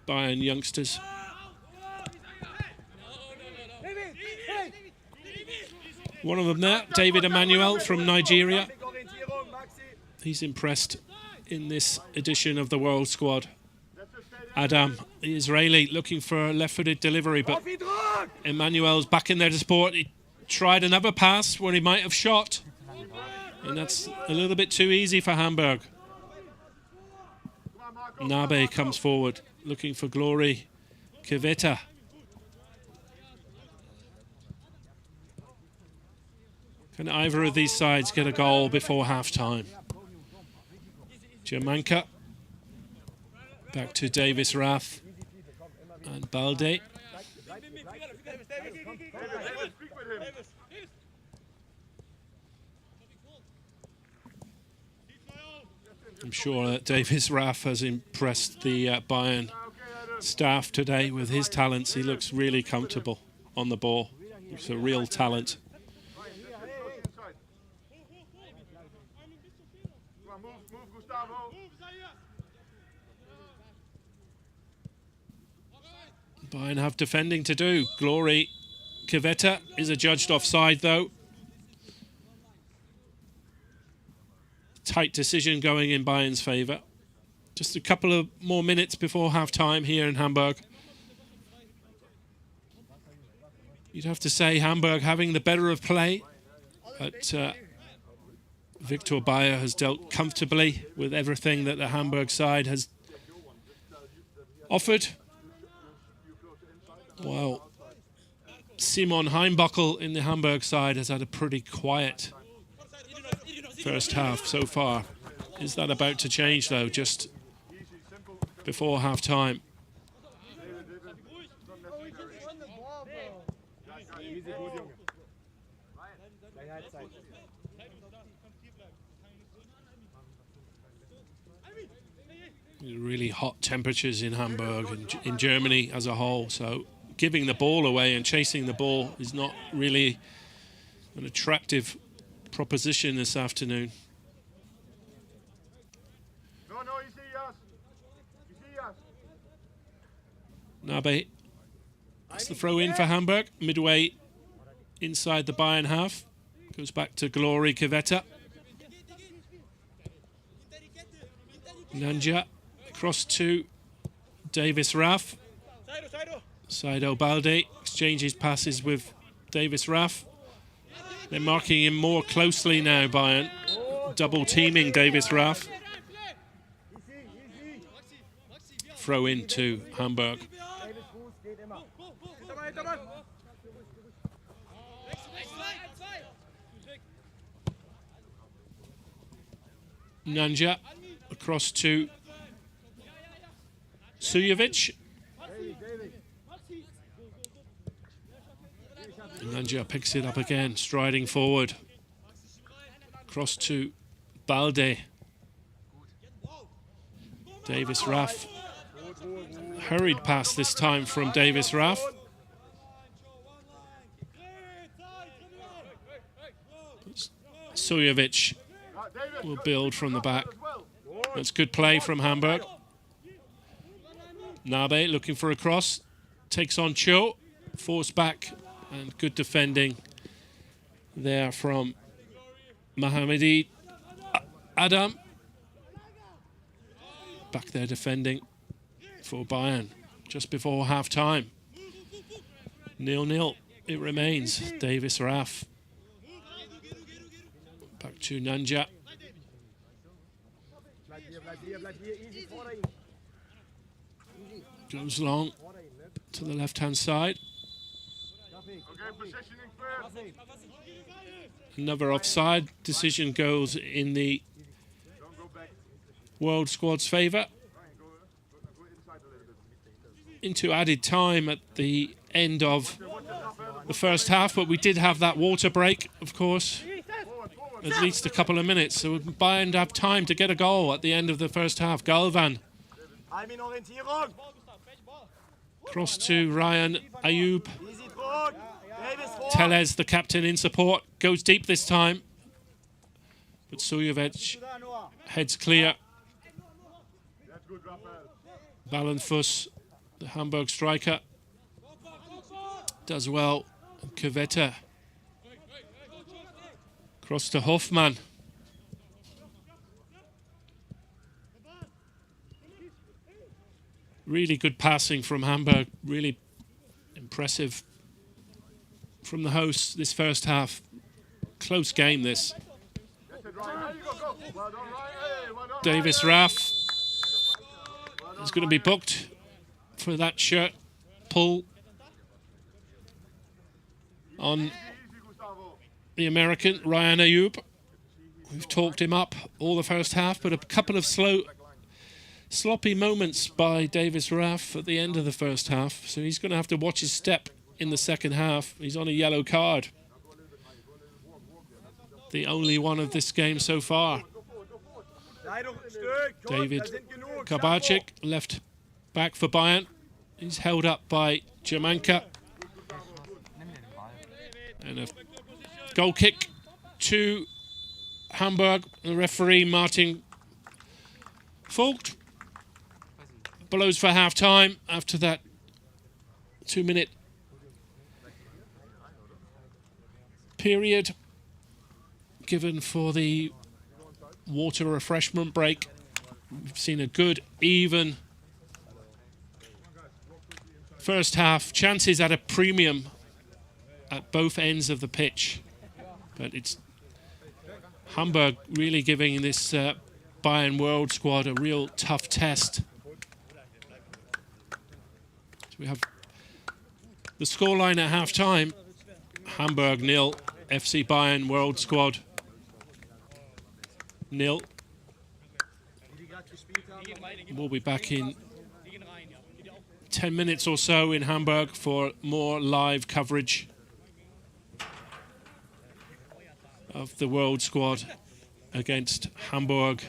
Bayern youngsters. One of them there, David Emmanuel from Nigeria. He's impressed in this edition of the World Squad. Adam, the Israeli, looking for a left-footed delivery, but Emmanuel's back in there to support. He tried another pass where he might have shot, and that's a little bit too easy for Hamburg. Nabe comes forward, looking for glory. Kveta. Can either of these sides get a goal before half-time? Jamanka. Back to Davis Raff and Balde. I'm sure that Davis Raff has impressed the Bayern staff today with his talents. He looks really comfortable on the ball. Looks a real talent. Bayern have defending to do. Glory Kveta is adjudged offside though. Tight decision going in Bayern's favour. Just a couple of more minutes before half-time here in Hamburg. You'd have to say Hamburg having the better of play, but Victor Bayer has dealt comfortably with everything that the Hamburg side has offered. Well, Simon Heimbuchel in the Hamburg side has had a pretty quiet first half so far. Is that about to change though, just before half-time? Really hot temperatures in Hamburg and in Germany as a whole. So giving the ball away and chasing the ball is not really an attractive proposition this afternoon. No, you see us. You see us. Nabe, that's the throw in for Hamburg. Midway inside the Bayern half. Goes back to Glory Kveta. Nanja across to Davis Raff. Saido Balde exchanges passes with Davis Raff. They're marking him more closely now, Bayern. Double teaming Davis Raff. Throw in to Hamburg. Nanja across to Sujovic. Nanja picks it up again, striding forward. Across to Balde. Davis Raff. Hurried pass this time from Davis Raff. Sujovic will build from the back. That's good play from Hamburg. Nabe looking for a cross. Takes on Cho. Forced back. And good defending there from Mohamedi Adam. Back there defending for Bayern just before half-time. 0-0 it remains. Davis Raff. Back to Nanja. Goes long to the left-hand side. Another offside decision goes in the World Squad's favour. Into added time at the end of the first half, but we did have that water break, of course, at least a couple of minutes. So Bayern have time to get a goal at the end of the first half. Galvan. Cross to Ryan Ayub. Teles, the captain, in support, goes deep this time. But Sujovic heads clear. Balenfuss, the Hamburg striker, does well. Kveta. Cross to Hoffmann. Really good passing from Hamburg. Really impressive from the hosts this first half. Close game this. Davis Raff is going to be booked for that shirt pull on the American Ryan Ayub. We've talked him up all the first half, but a couple of sloppy moments by Davis Raff at the end of the first half. So he's going to have to watch his step in the second half. He's on a yellow card. The only one of this game so far. David Kabacik, left back for Bayern. He's held up by Jamanka. And a goal kick to Hamburg. The referee, Martin Vogt, blows for half-time after that 2-minute period given for the water refreshment break. We've seen a good, even first half. Chances at a premium at both ends of the pitch. But it's Hamburg really giving this Bayern World Squad a real tough test. So we have the scoreline at half-time. Hamburg 0, FC Bayern World Squad 0. We'll be back in 10 minutes or so in Hamburg for more live coverage of the World Squad against Hamburg.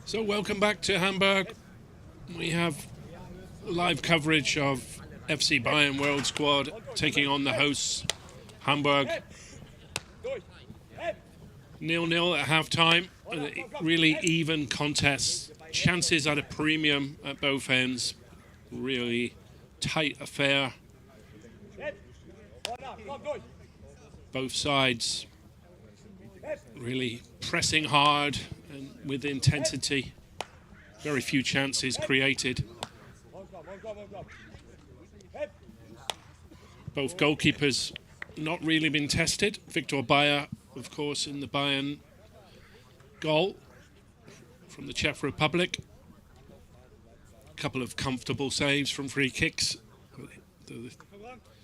So welcome back to Hamburg. We have live coverage of FC Bayern World Squad taking on the hosts, Hamburg. 0-0 at half-time. A really even contest. Chances at a premium at both ends. Really tight affair. Both sides really pressing hard and with intensity. Very few chances created. Both goalkeepers not really been tested. Victor Bayer, of course, in the Bayern goal from the Czech Republic. A couple of comfortable saves from free kicks. The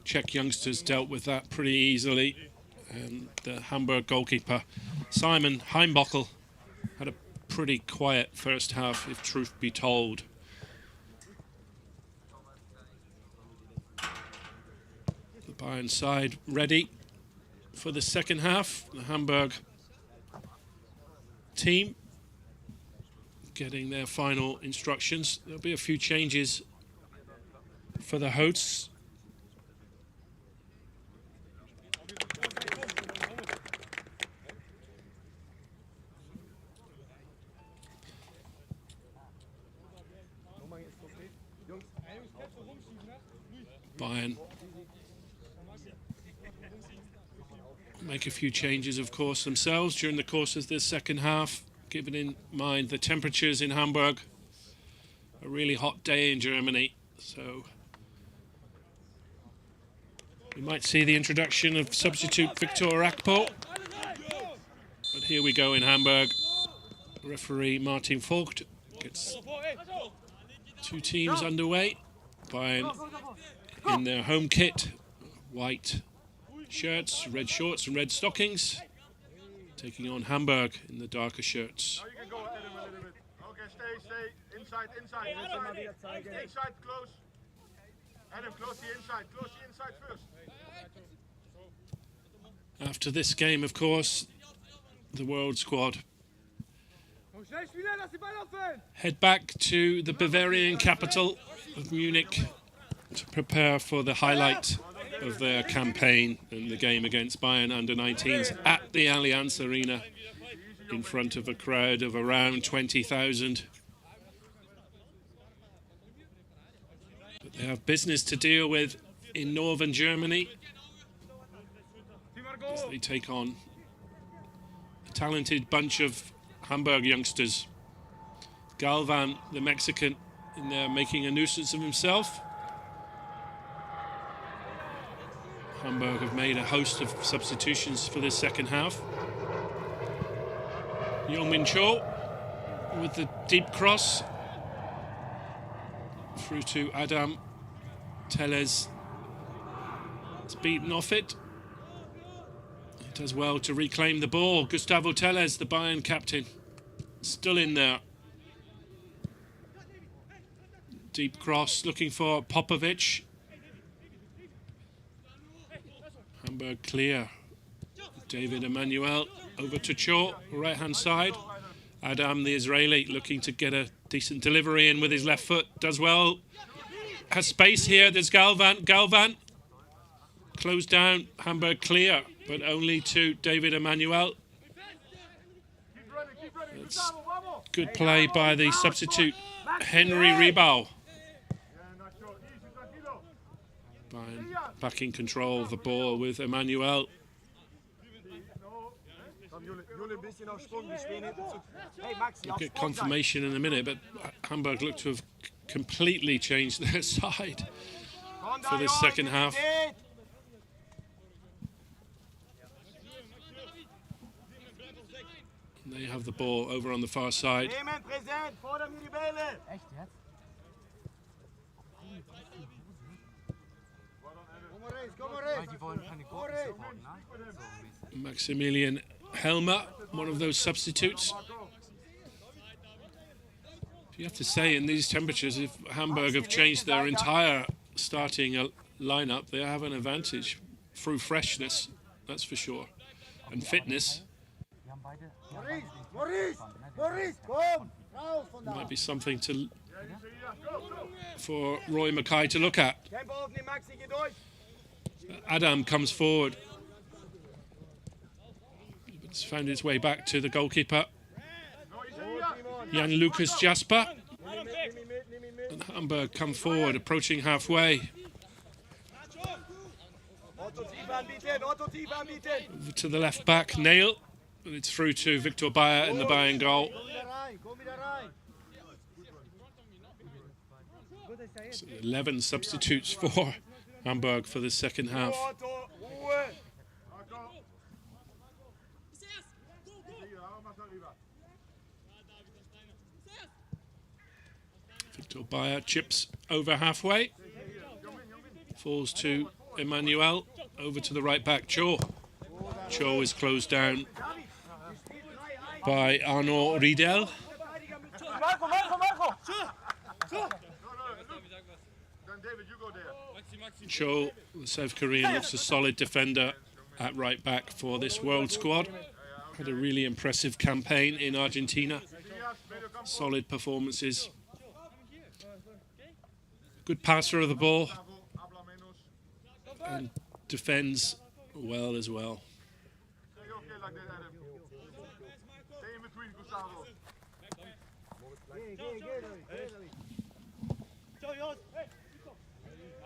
Czech youngsters dealt with that pretty easily. And the Hamburg goalkeeper, Simon Heimbockel, had a pretty quiet first half, if truth be told. The Bayern side ready for the second half. The Hamburg team getting their final instructions. There'll be a few changes for the hosts. Bayern make a few changes, of course, themselves during the course of the second half, given in mind the temperatures in Hamburg. A really hot day in Germany, so we might see the introduction of substitute Victor Akpo. But here we go in Hamburg. Referee Martin Vogt gets two teams underway. Bayern in their home kit, white shirts, red shorts and red stockings, taking on Hamburg in the darker shirts. Now you can go Adam a little bit. Okay, stay. Inside. Inside, close. Adam, close the inside first. After this game, of course, the World Squad head back to the Bavarian capital of Munich to prepare for the highlight of their campaign in the game against Bayern under-19s at the Allianz Arena in front of a crowd of around 20,000. But they have business to deal with in northern Germany as they take on a talented bunch of Hamburg youngsters. Galvan, the Mexican, in there making a nuisance of himself. Hamburg have made a host of substitutions for this second half. Yong-Min Cho with the deep cross through to Adam. Tellez is beaten off it. He does well to reclaim the ball. Gustavo Tellez, the Bayern captain, still in there. Deep cross looking for Popovic. Hamburg clear. David Emmanuel over to Cho, right hand side. Adam, the Israeli, looking to get a decent delivery in with his left foot. Does well. Has space here. There's Galvan. Galvan closed down. Hamburg clear, but only to David Emmanuel. That's good play by the substitute, Henry Riebau. Back in control of the ball with Emmanuel. We'll get confirmation in a minute, but Hamburg look to have completely changed their side for this second half. They have the ball over on the far side. Maximilian Helmer, one of those substitutes. You have to say, in these temperatures, if Hamburg have changed their entire starting lineup, they have an advantage through freshness, that's for sure, and fitness. Might be something for Roy Makaay to look at. Adam comes forward. It's found its way back to the goalkeeper, Jan Lucas Jasper. And Hamburg come forward, approaching halfway. Over to the left back, Nail. It's through to Victor Bayer in the Bayern goal. So 11 substitutes for Hamburg for the second half. Victor Bayer chips over halfway. Falls to Emmanuel. Over to the right back, Cho. Cho is closed down by Arno Riedel. Cho, the South Korean, looks a solid defender at right back for this world squad. Had a really impressive campaign in Argentina. Solid performances. Good passer of the ball. And defends well as well.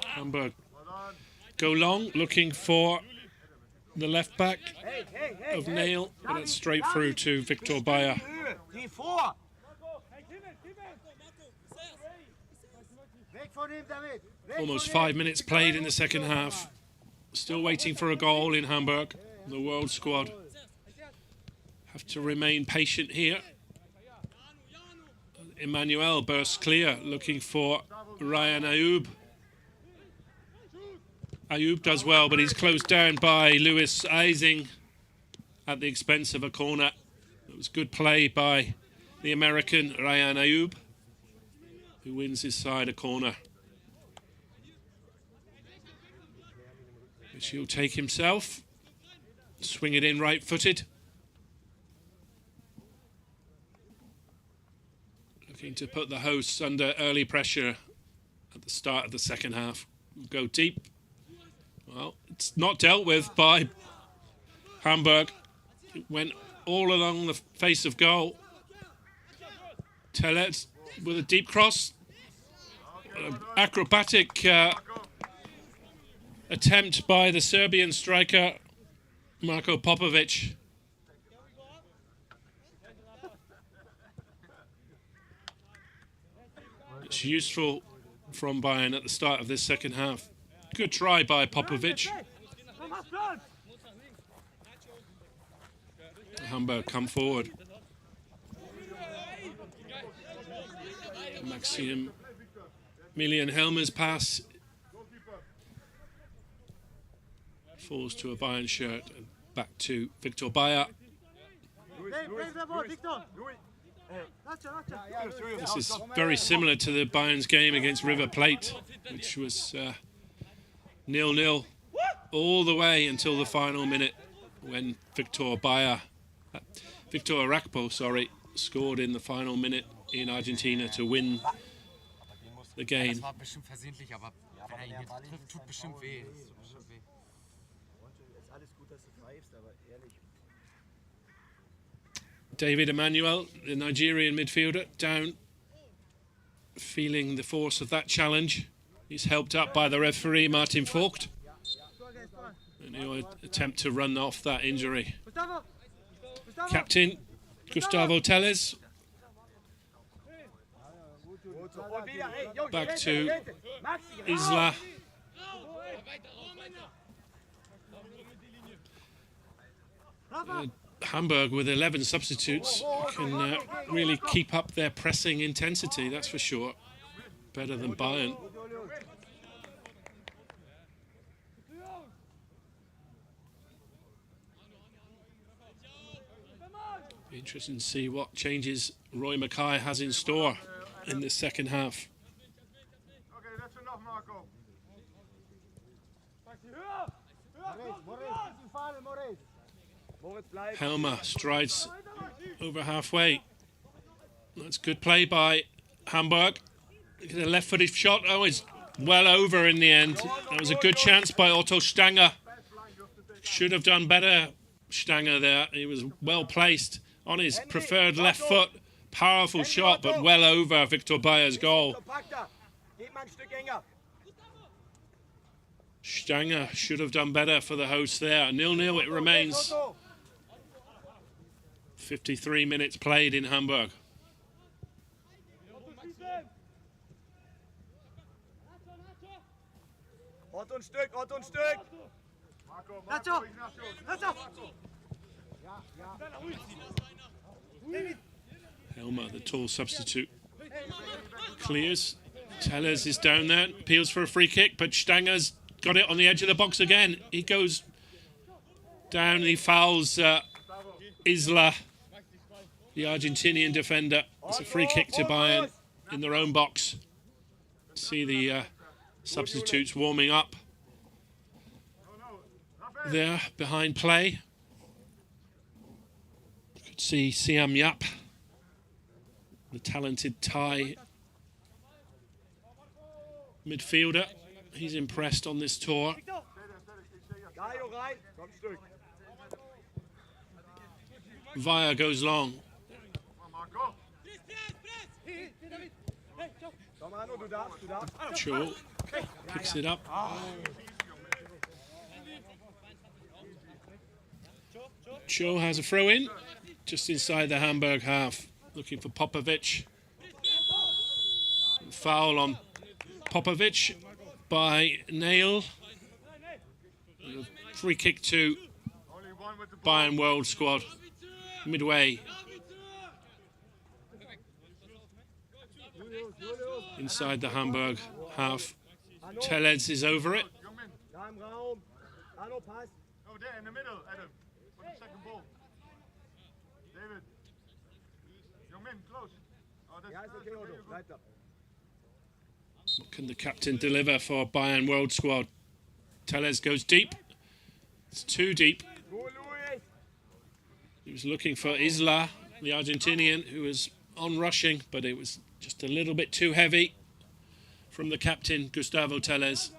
Hamburg go long, looking for the left back of Nail, but it's straight through to Victor Bayer. Almost 5 minutes played in the second half. Still waiting for a goal in Hamburg. The world squad have to remain patient here. Emmanuel bursts clear, looking for Ryan Ayoub. Ayoub does well, but he's closed down by Lewis Eising at the expense of a corner. It was good play by the American Ryan Ayoub, who wins his side a corner, which he'll take himself. Swing it in right-footed. Looking to put the hosts under early pressure at the start of the second half. Go deep. Well, it's not dealt with by Hamburg. It went all along the face of goal. Telet with a deep cross. An acrobatic attempt by the Serbian striker, Marko Popovic. It's useful from Bayern at the start of this second half. Good try by Popovic. Hamburg come forward. Maximilian Helmer's pass falls to a Bayern shirt and back to Victor Bayer. This is very similar to the Bayern's game against River Plate, which was 0-0 all the way until the final minute when Victor Rakpo, scored in the final minute in Argentina to win the game. David Emmanuel, the Nigerian midfielder, down, feeling the force of that challenge. He's helped up by the referee, Martin Vogt. And he'll attempt to run off that injury. Captain Gustavo Teles. Back to Isla. Hamburg, with 11 substitutes, can really keep up their pressing intensity, that's for sure. Better than Bayern. Be interesting to see what changes Roy Makaay has in store in this second half. Okay, that's enough, Marco. Helmer strides over halfway. That's good play by Hamburg. The left-footed shot. Oh, it's well over in the end. That was a good chance by Otto Stanger. Should have done better, Stanger there. He was well placed on his preferred left foot. Powerful shot, but well over Victor Bayer's goal. Stanger should have done better for the hosts there. 0-0 it remains. 53 minutes played in Hamburg. Otto ein Stück, Otto ein Stück. Nacho, Nacho. Helmer, the tall substitute, clears. Tellez is down there, appeals for a free kick, but Stanger's got it on the edge of the box again. He goes down and he fouls Isla, the Argentinian defender. It's a free kick to Bayern in their own box. See the substitutes warming up there behind play. You could see Siam Yap, the talented Thai midfielder. He's impressed on this tour. Via goes long. Cho picks it up. Cho has a throw in just inside the Hamburg half, looking for Popovic. Foul on Popovic by Nail. Free kick to Bayern World Squad midway. Inside the Hamburg half. Tellez is over it. Oh, there in the middle, Adam. For the second ball. David. Young man, close. Oh, that's What can the captain deliver for Bayern World Squad? Tellez goes deep. It's too deep. He was looking for Isla, the Argentinian, who was on rushing, but it was just a little bit too heavy from the captain, Gustavo Tellez.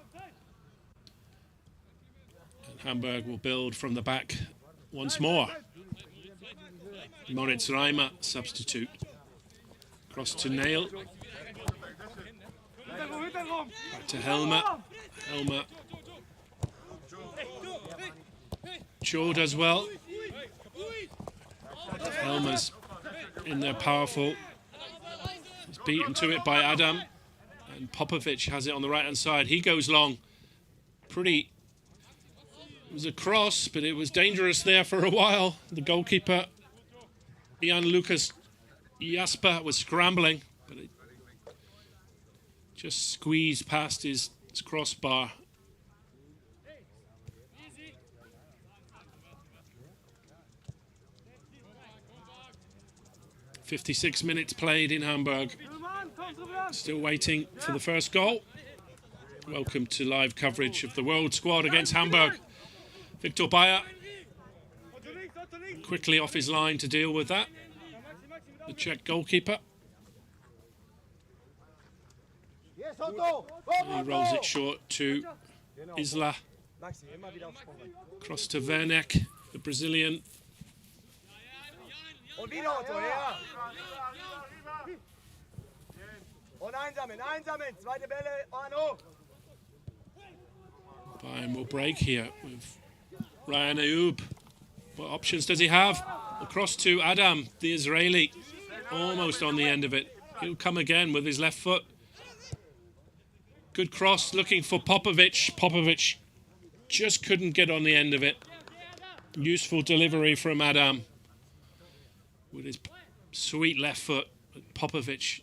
And Hamburg will build from the back once more. Moritz Reimer, substitute. Cross to Nail. Back to Helmer. Helmer. Cho does well. Helmer's in there powerful. He's beaten to it by Adam. And Popovic has it on the right-hand side. He goes long. It was a cross, but it was dangerous there for a while. The goalkeeper, Jan Lucas Jasper, was scrambling, but it just squeezed past his crossbar. .56 minutes played in Hamburg. Still waiting for the first goal. Welcome to live coverage of the World Squad against Hamburg. Victor Bayer quickly off his line to deal with that. The Czech goalkeeper. And he rolls it short to Isla. Cross to Werneck, the Brazilian. Und wieder Otto, ja. Und einsammeln, zweite Bälle, Arno. Bayern will break here with Ryan Ayoub. What options does he have? Across to Adam, the Israeli, almost on the end of it. He'll come again with his left foot. Good cross, looking for Popovic. Popovic just couldn't get on the end of it. Useful delivery from Adam with his sweet left foot. Popovic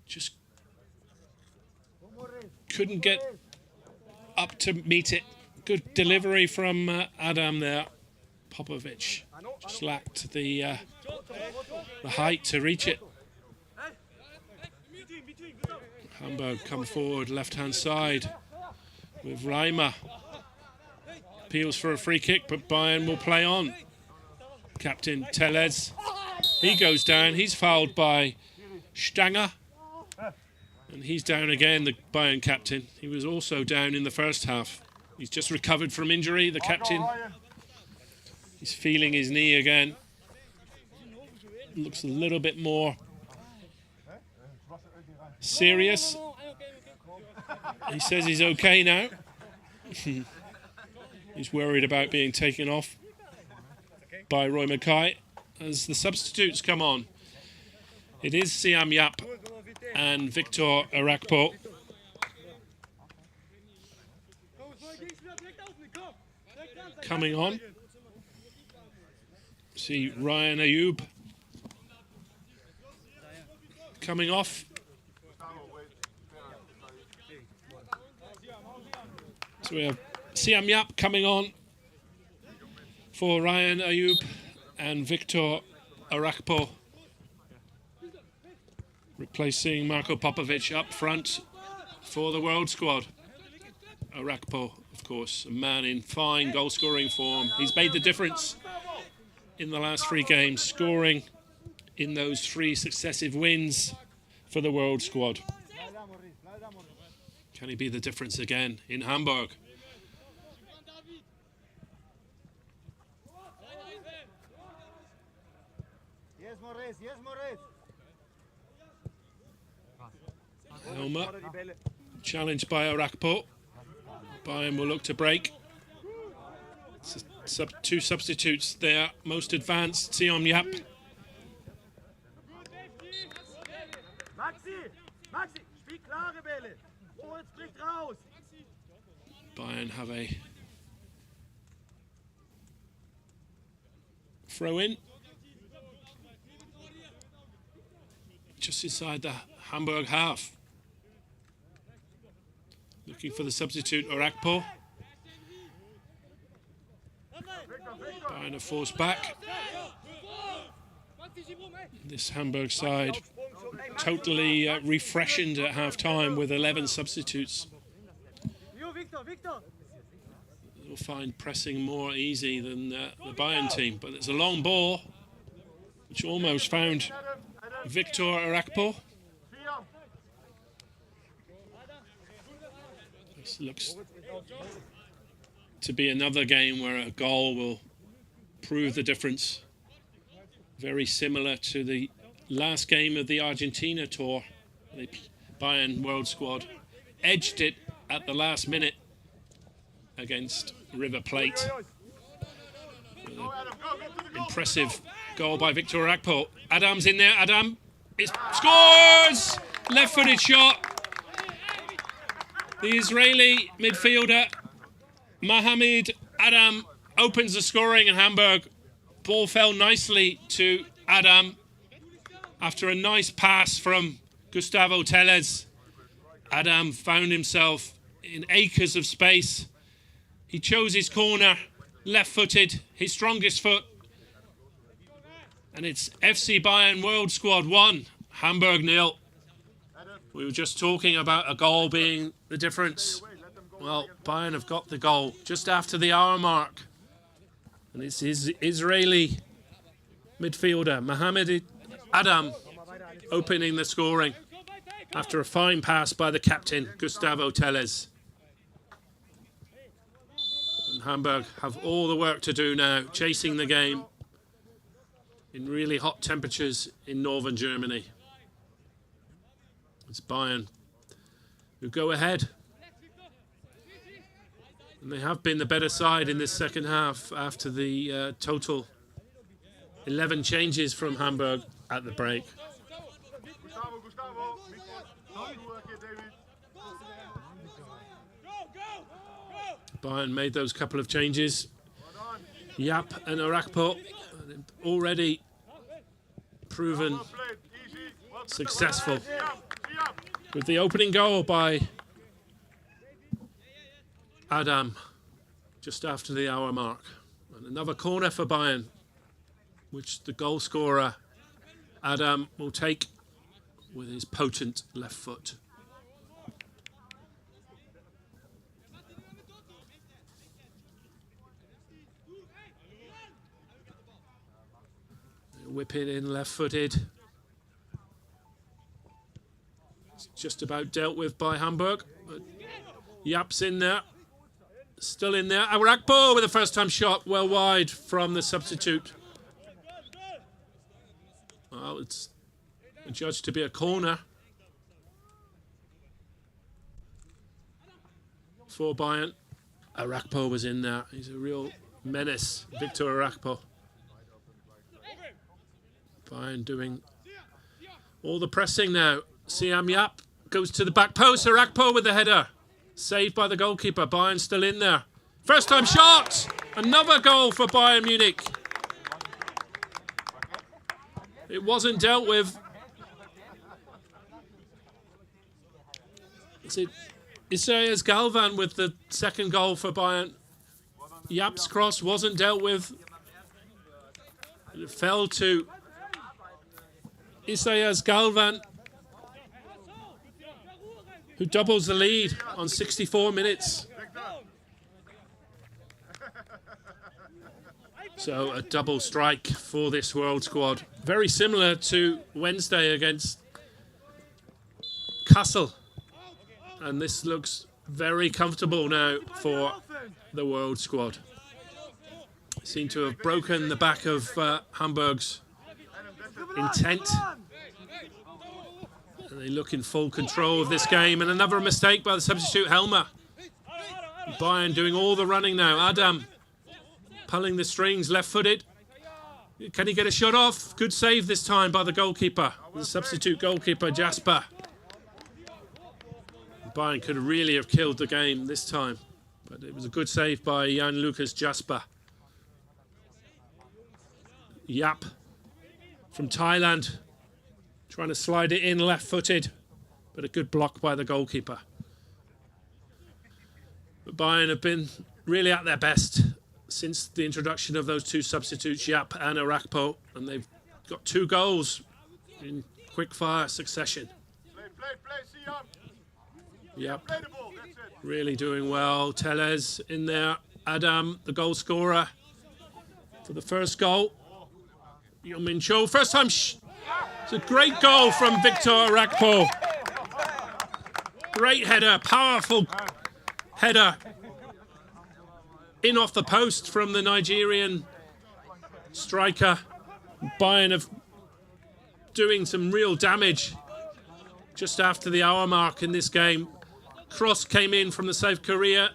just couldn't get up to meet it. Good delivery from Adam there. Popovic just lacked the height to reach it. Hamburg come forward left-hand side with Reimer. Appeals for a free kick, but Bayern will play on. Captain Tellez He goes down. He's fouled by Stanger. And he's down again, the Bayern captain. He was also down in the first half. He's just recovered from injury, the captain. He's feeling his knee again. Looks a little bit more serious. He says he's okay now. He's worried about being taken off by Roy Makaay as the substitutes come on. It is Siam Yap and Victor Arakpo. Coming on. See Ryan Ayub coming off. So we have Siam Yap coming on for Ryan Ayub and Victor Arakpo, replacing Marko Popovic up front for the World Squad. Arakpo, of course, a man in fine goal-scoring form. He's made the difference in the last 3 games, scoring in those 3 successive wins for the World Squad. Can he be the difference again in Hamburg? Helmer, challenged by Arakpo. Bayern will look to break. 2 substitutes there, most advanced, Siam Yap. Bayern have a throw in just inside the Hamburg half. Looking for the substitute Arakpo. Bayern are forced back. This Hamburg side totally refreshened at half-time with 11 substitutes. You'll find pressing more easy than the Bayern team, but it's a long ball which almost found Victor Arakpo. This looks to be another game where a goal will prove the difference. Very similar to the last game of the Argentina tour. The Bayern World Squad edged it at the last minute against River Plate. Impressive goal by Victor Arakpo. Adam's in there. Adam scores! Left-footed shot. The Israeli midfielder Mohamed Adam opens the scoring in Hamburg. Ball fell nicely to Adam after a nice pass from Gustavo Tellez. Adam found himself in acres of space. He chose his corner, left-footed, his strongest foot. And it's FC Bayern World Squad 1, Hamburg 0. We were just talking about a goal being the difference. Well, Bayern have got the goal just after the hour mark. And it's his Israeli midfielder, Mohamed Adam, opening the scoring after a fine pass by the captain, Gustavo Tellez. And Hamburg have all the work to do now, chasing the game in really hot temperatures in northern Germany. It's Bayern who go ahead. And they have been the better side in this second half after the total 11 changes from Hamburg at the break. Bayern made those couple of changes. Yap and Arakpo already proven successful with the opening goal by Adam just after the hour mark. And another corner for Bayern, which the goal scorer Adam will take with his potent left foot. Whip it in left-footed. It's just about dealt with by Hamburg. But Yap's in there. Still in there. Arakpo with a first-time shot. Well wide from the substitute. Well, it's judged to be a corner for Bayern. Arakpo was in there. He's a real menace, Victor Arakpo. Bayern doing all the pressing now. Siam Yap goes to the back post. Arakpo with the header. Saved by the goalkeeper. Bayern still in there. First time shot! Another goal for Bayern Munich. It wasn't dealt with. Is it Isaias Galvan with the second goal for Bayern? Yap's cross wasn't dealt with. It fell to Isaias Galvan, who doubles the lead on 64 minutes. So a double strike for this world squad. Very similar to Wednesday against Kassel. And this looks very comfortable now for the world squad. Seem to have broken the back of Hamburg's intent. And they look in full control of this game. And another mistake by the substitute Helmer. Bayern doing all the running now. Adam pulling the strings, left-footed. Can he get a shot off? Good save this time by the goalkeeper. The substitute goalkeeper, Jasper. Bayern could really have killed the game this time. But it was a good save by Jan Lucas Jasper. Yap from Thailand. Trying to slide it in left-footed. But a good block by the goalkeeper. But Bayern have been really at their best since the introduction of those two substitutes, Yap and Arakpo, and they've got 2 goals in quick-fire succession. Yap really doing well. Teles in there. Adam, the goal scorer for the first goal. Yomin Cho, first time. It's a great goal from Victor Arakpo. Great header, powerful header. In off the post from the Nigerian striker. Bayern of doing some real damage just after the hour mark in this game. Cross came in from the South Korea.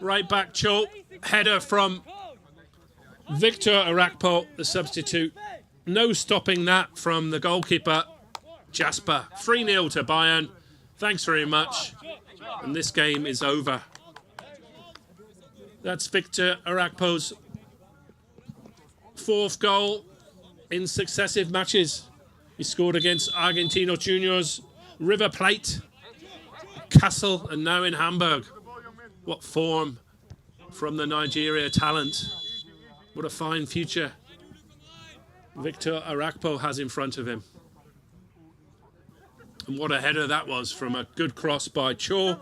Right back Cho. Header from Victor Arakpo, the substitute. No stopping that from the goalkeeper, Jasper. 3-0 to Bayern. Thanks very much. And this game is over. That's Victor Arakpo's 4th goal in successive matches. He scored against Argentino Juniors, River Plate, Kassel, and now in Hamburg. What form from the Nigeria talent. What a fine future Victor Arakpo has in front of him. And what a header that was from a good cross by Cho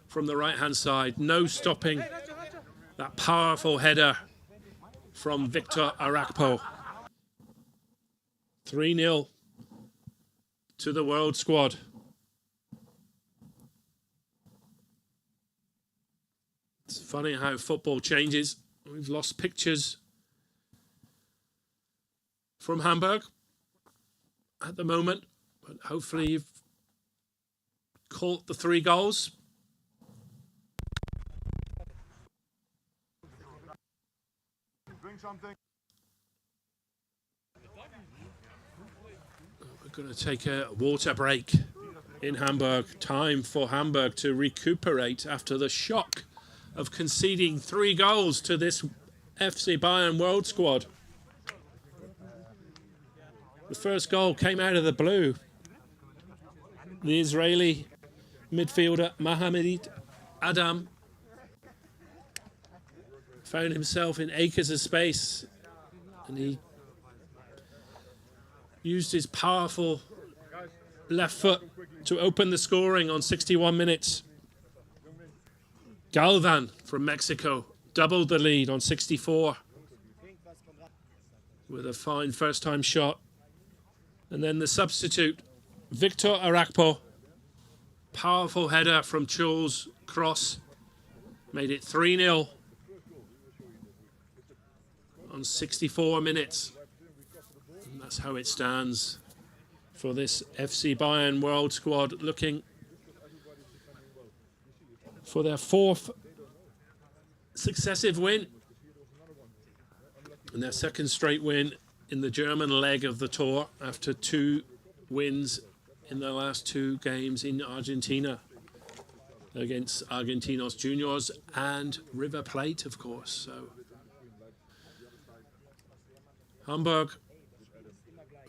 from the right-hand side. No stopping that powerful header from Victor Arakpo. 3-0 to the world squad. It's funny how football changes. We've lost pictures from Hamburg at the moment, but hopefully you've caught the 3 goals. We're going to take a water break in Hamburg. Time for Hamburg to recuperate after the shock of conceding 3 goals to this FC Bayern World Squad. The first goal came out of the blue. The Israeli midfielder Mohamed Adam found himself in acres of space, and he used his powerful left foot to open the scoring on 61 minutes. Galvan from Mexico doubled the lead on 64. with a fine first-time shot. And then the substitute, Victor Arakpo. Powerful header from Chul's cross. Made it 3-0 on 64 minutes. And that's how it stands for this FC Bayern World Squad, looking for their 4th successive win and their 2nd straight win in the German leg of the tour after 2 wins in the last 2 games in Argentina against Argentinos Juniors and River Plate, of course. So Hamburg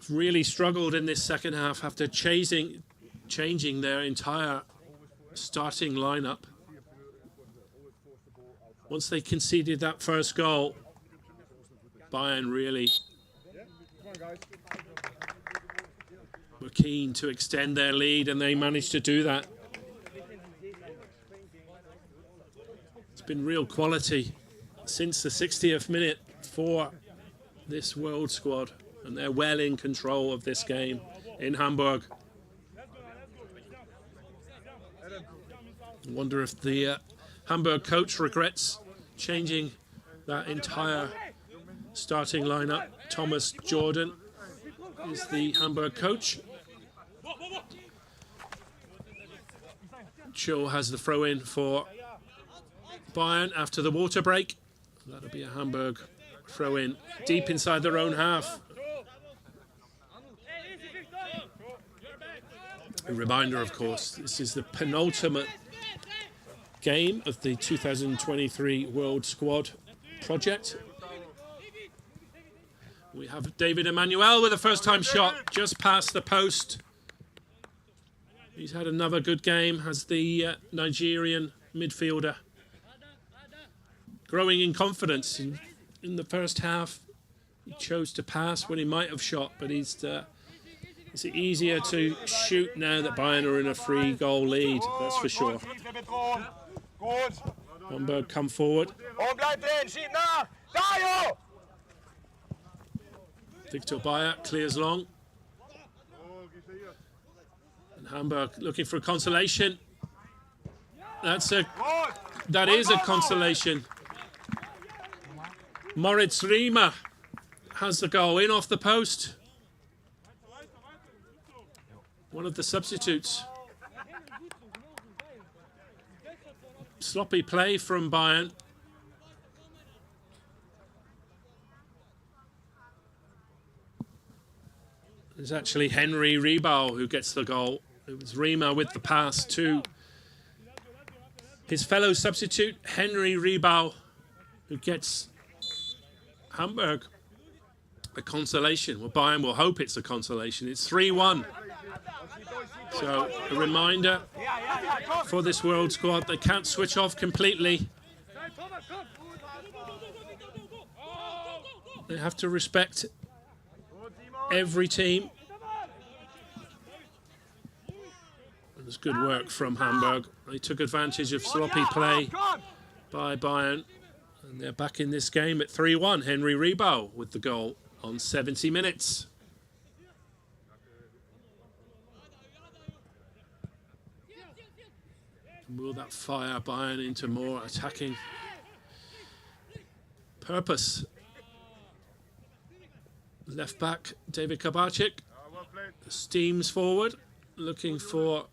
really struggled in this second half after changing their entire starting lineup. Once they conceded that first goal, Bayern really were keen to extend their lead, and they managed to do that. It's been real quality since the 60th minute for this world squad, and they're well in control of this game in Hamburg. I wonder if the Hamburg coach regrets changing that entire starting lineup. Thomas Jordan is the Hamburg coach. Chul has the throw-in for Bayern after the water break. That'll be a Hamburg throw-in deep inside their own half. A reminder, of course, this is the penultimate game of the 2023 World Squad project. We have David Emmanuel with a first-time shot just past the post. He's had another good game, has the Nigerian midfielder. Growing in confidence. In the first half, he chose to pass when he might have shot, but it's easier to shoot now that Bayern are in a 3-goal lead, that's for sure. Hamburg come forward. Victor Bayer clears long. And Hamburg looking for a consolation. That is a consolation. Moritz Riemer has the goal in off the post. One of the substitutes. Sloppy play from Bayern. It's actually Henry Riebau who gets the goal. It was Riemer with the pass to his fellow substitute, Henry Riebau, who gets Hamburg a consolation. Well, Bayern will hope it's a consolation. It's 3-1. So a reminder for this world squad, they can't switch off completely. They have to respect every team. It was good work from Hamburg. They took advantage of sloppy play by Bayern. And they're back in this game at 3-1. Henry Riebau with the goal on 70 minutes. Will that fire Bayern into more attacking purpose? Left back David Kabacik steams forward, looking for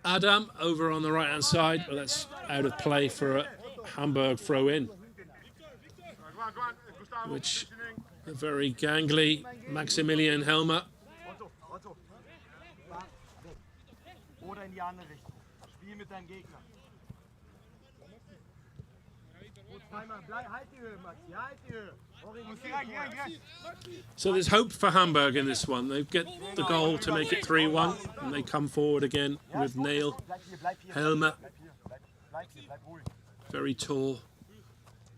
Adam over on the right hand side, but that's out of play for a Hamburg throw in, which a very gangly Maximilian Helmer So there's hope for Hamburg in this one. They get the goal to make it 3-1, and they come forward again with Neil Helmer. Very tall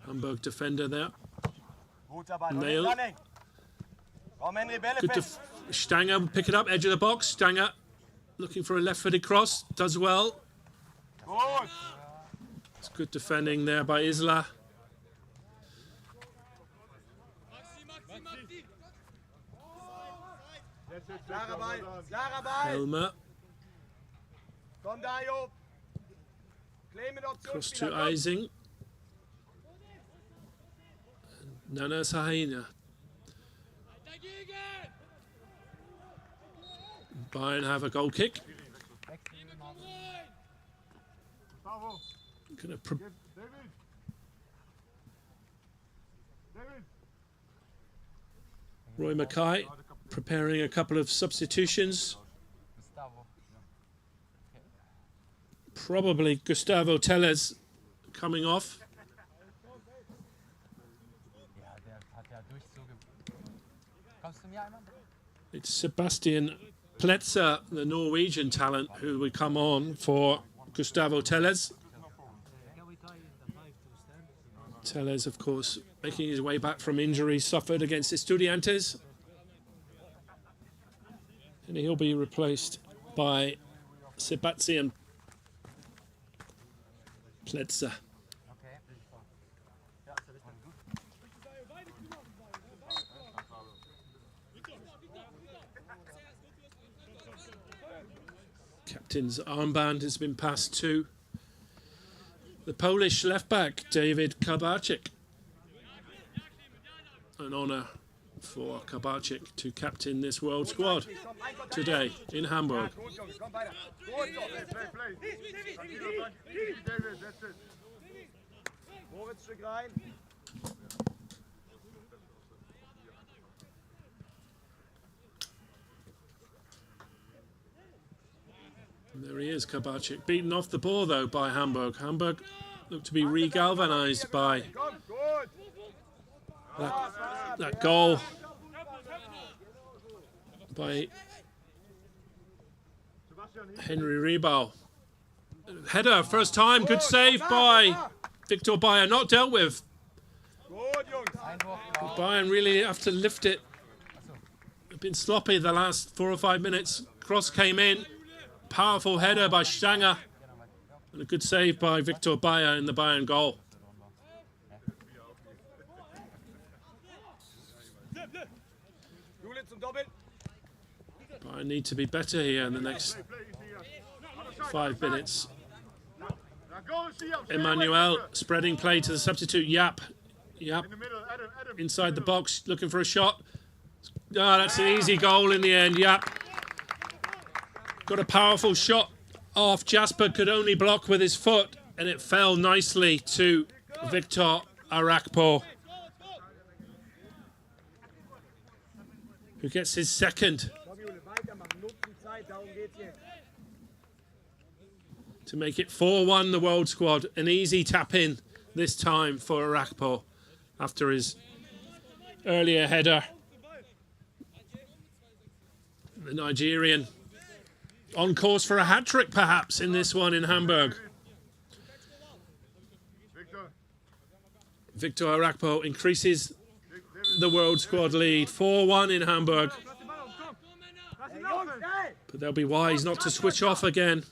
Hamburg defender there. Neil. Good Stanger will pick it up, edge of the box. Stanger looking for a left-footed cross. Does well. It's good defending there by Isla. That's it, Klarer Victor. Ball, Well done. klarer Ball. Helmer Komm, Dario. Claim mit across to Optionsspieler, komm. Eising. Nana Sahina. Bayern have a goal kick. Gustavo, Gonna give David. David. Roy Makaay preparing a couple of substitutions. Probably Gustavo Tellez coming off. It's Sebastian Pletzer, the Norwegian talent, who will come on for Gustavo Tellez. Tellez, of course, making his way back from injury suffered against Estudiantes. And he'll be replaced by Sebastian Pletzer. Captain's armband has been passed to the Polish left-back, David Kabarczyk. An honour for Kabarczyk to captain this world squad today in Hamburg. Gut, Junge, komm weiter. Gut, Junge. Play. David, that's it. Moritz, Stück rein. And there he is, Kabarczyk. Beaten off the ball, though, by Hamburg. Hamburg look to be re-galvanised by Komm, gut. that goal by Sebastian, Henry Riebau. Header, first time, good save by Victor Bayer, not dealt with. Gut, Jungs. Bayern really have to lift it. They've been sloppy the last 4 or 5 minutes. Cross came in. Powerful header by Stanger. And a good save by Victor Bayer in the Bayern goal. Jule zum Doppel. Bayern need to be better here in the next 5 minutes. now go, Siam. Emmanuel spreading play to the substitute Yap. Yap In the middle, Adam. inside the box looking for a shot. Ah, that's an easy goal in the end. Yap got a powerful shot off. Jasper could only block with his foot, and it fell nicely to Victor Arakpo, who gets his second Komm, Jule, weitermachen. Nutzen Zeit, darum geht's hier. to make it 4-1 the world squad. An easy tap in this time for Arakpo after his earlier header. The Nigerian on course for a hat-trick perhaps in this one in Hamburg. Victor Arakpo increases the world squad lead. 4-1 in Hamburg. Hey, Jungs, hey! But they'll be wise not to switch off again.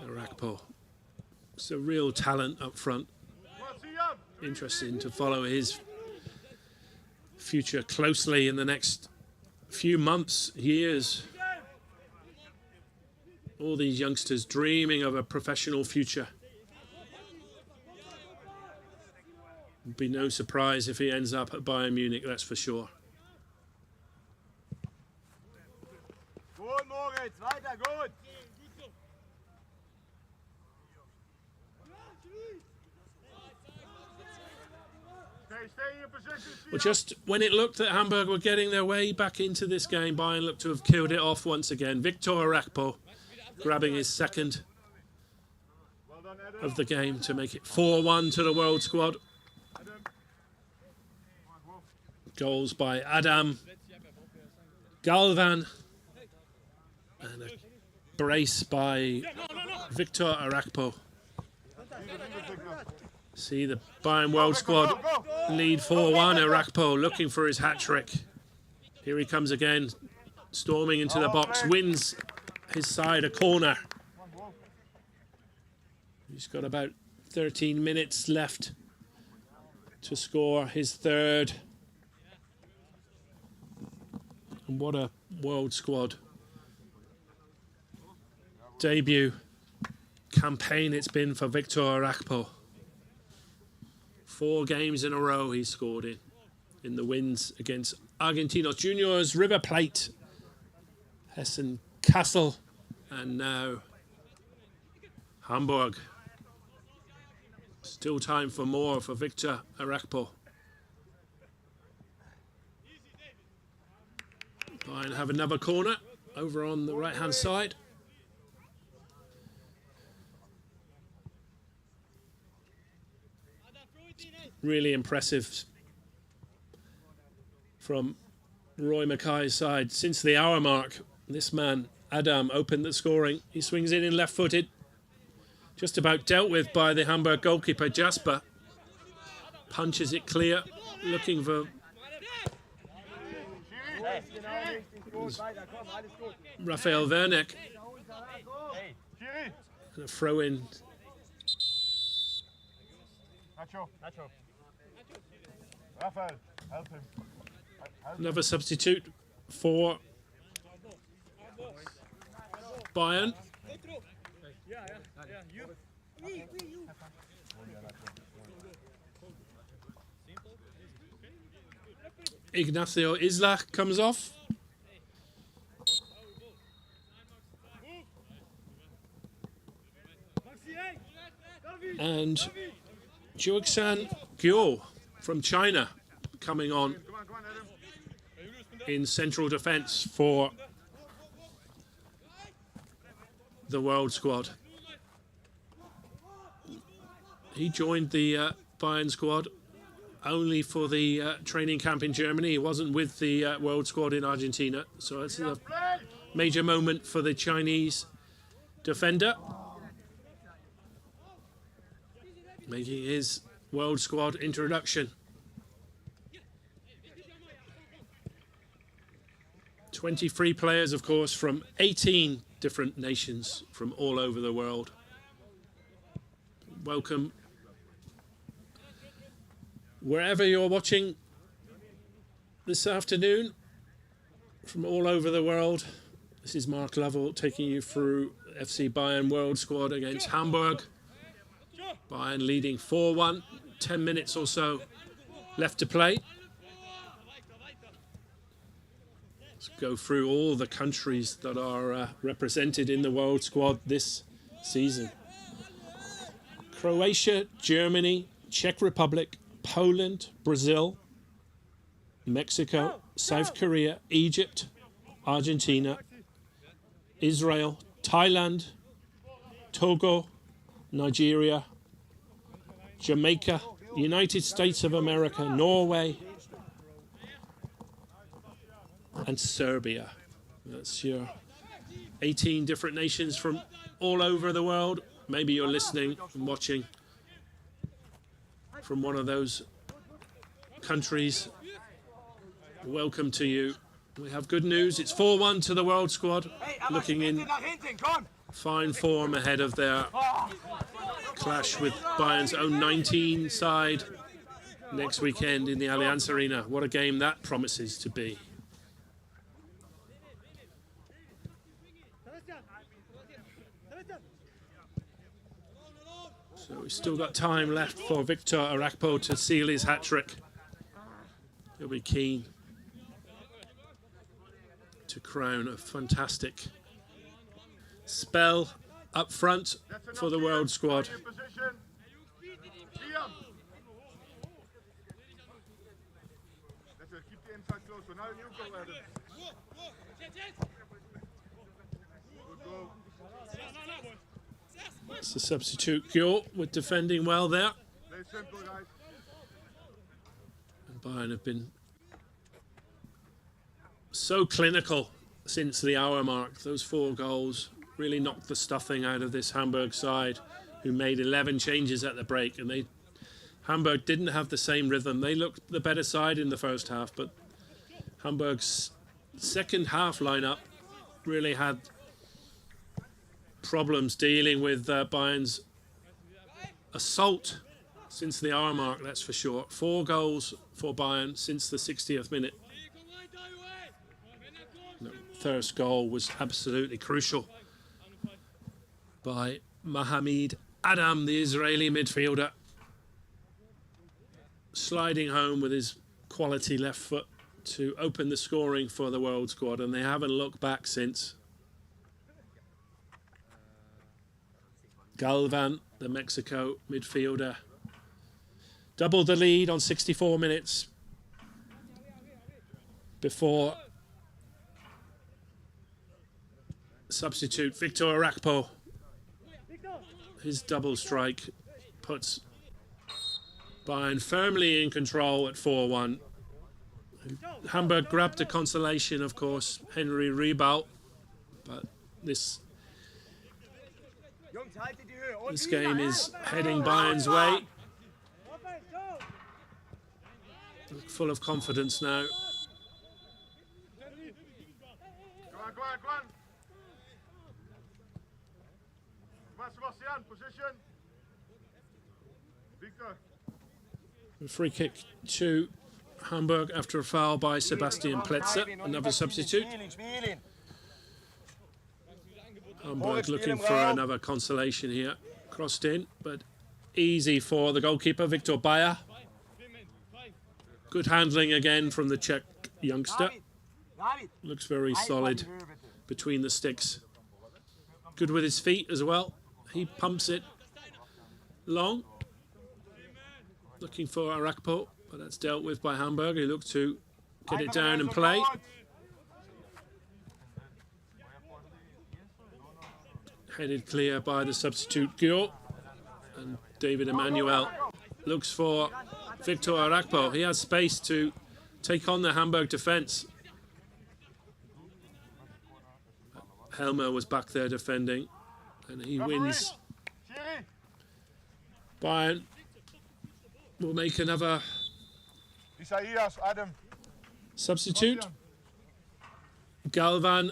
Arakpo. It's a real talent up front. Interesting to follow his future closely in the next few months, years. All these youngsters dreaming of a professional future. It'd be no surprise if he ends up at Bayern Munich, that's for sure. Gut, Moritz, weiter, gut. Stay in your position, Well, just when it looked that Hamburg were getting their way back into this game, Bayern looked to have killed it off once again. Victor Arakpo grabbing his second Well done, Adam. of the game to make it 4-1 to the world squad. Goals by Adam Galvan and a brace by Victor Arakpo. See the Bayern world squad lead 4-1. Arakpo looking for his hat-trick. Here he comes again, storming into the box, wins his side a corner. He's got about 13 minutes left to score his third. And what a World Squad debut campaign it's been for Victor Arakpo. 4 games in a row he scored in the wins against Argentinos Juniors, River Plate, Hessen Kassel, and now Hamburg. Still time for more for Victor Arakpo. Bayern have another corner over on the right hand side. Really impressive from Roy Makaay's side. Since the hour mark, this man, Adam, opened the scoring. He swings in left-footed. Just about dealt with by the Hamburg goalkeeper, Jasper. Punches it clear, looking for Raphael Werneck. And a throw in. Nacho. Raphael, help him. Another substitute for Bayern. Ignacio Islach comes off. And Juexan Guo from China coming on in central defence for the World Squad. He joined the Bayern squad only for the training camp in Germany. He wasn't with the World Squad in Argentina. So it's a major moment for the Chinese defender, making his World Squad introduction. 23 players, of course, from 18 different nations from all over the world. Welcome wherever you're watching this afternoon from all over the world. This is Mark Lovell taking you through FC Bayern World Squad against Hamburg. Bayern leading 4-1, 10 minutes or so left to play. Let's go through all the countries that are represented in the World Squad this season. Croatia, Germany, Czech Republic, Poland, Brazil, Mexico, South Korea, Egypt, Argentina, Israel, Thailand, Togo, Nigeria, Jamaica, United States of America, Norway, and Serbia. That's your 18 different nations from all over the world. Maybe you're listening and watching from one of those countries. Welcome to you. We have good news. It's 4-1 to the World Squad, looking in fine form ahead of their clash with Bayern's own 19 side next weekend in the Allianz Arena. What a game that promises to be. So we've still got time left for Victor Arakpo to seal his hat-trick. He'll be keen to crown a fantastic spell up front for the World Squad. It's the substitute Gyo with defending well there. And Bayern have been so clinical since the hour mark. Those 4 goals really knocked the stuffing out of this Hamburg side, who made 11 changes at the break. And Hamburg didn't have the same rhythm. They looked the better side in the first half, but Hamburg's second half lineup really had problems dealing with Bayern's assault since the hour mark, that's for sure. 4 goals for Bayern since the 60th minute. The first goal was absolutely crucial by Mohamed Adam, the Israeli midfielder, sliding home with his quality left foot to open the scoring for the World Squad, and they haven't looked back since. Galvan, the Mexico midfielder, doubled the lead on 64 minutes before substitute Victor Arakpo. His double strike puts Bayern firmly in control at 4-1. Hamburg grabbed the consolation, of course, Henry Riebau, but this game is heading Bayern's way. Full of confidence now. Go on. Sebastian, position. Victor. A free kick to Hamburg after a foul by Sebastian Pletzer, another substitute. Hamburg looking for another consolation here. Crossed in, but easy for the goalkeeper, Victor Bayer. Good handling again from the Czech youngster. Looks very solid between the sticks. Good with his feet as well. He pumps it long. Looking for Arakpo, but that's dealt with by Hamburg. He looked to get it down and play. Headed clear by the substitute Gio. And David Emmanuel looks for Victor Arakpo. He has space to take on the Hamburg defence. Helmer was back there defending, and he wins. Bayern will make another substitute. Galvan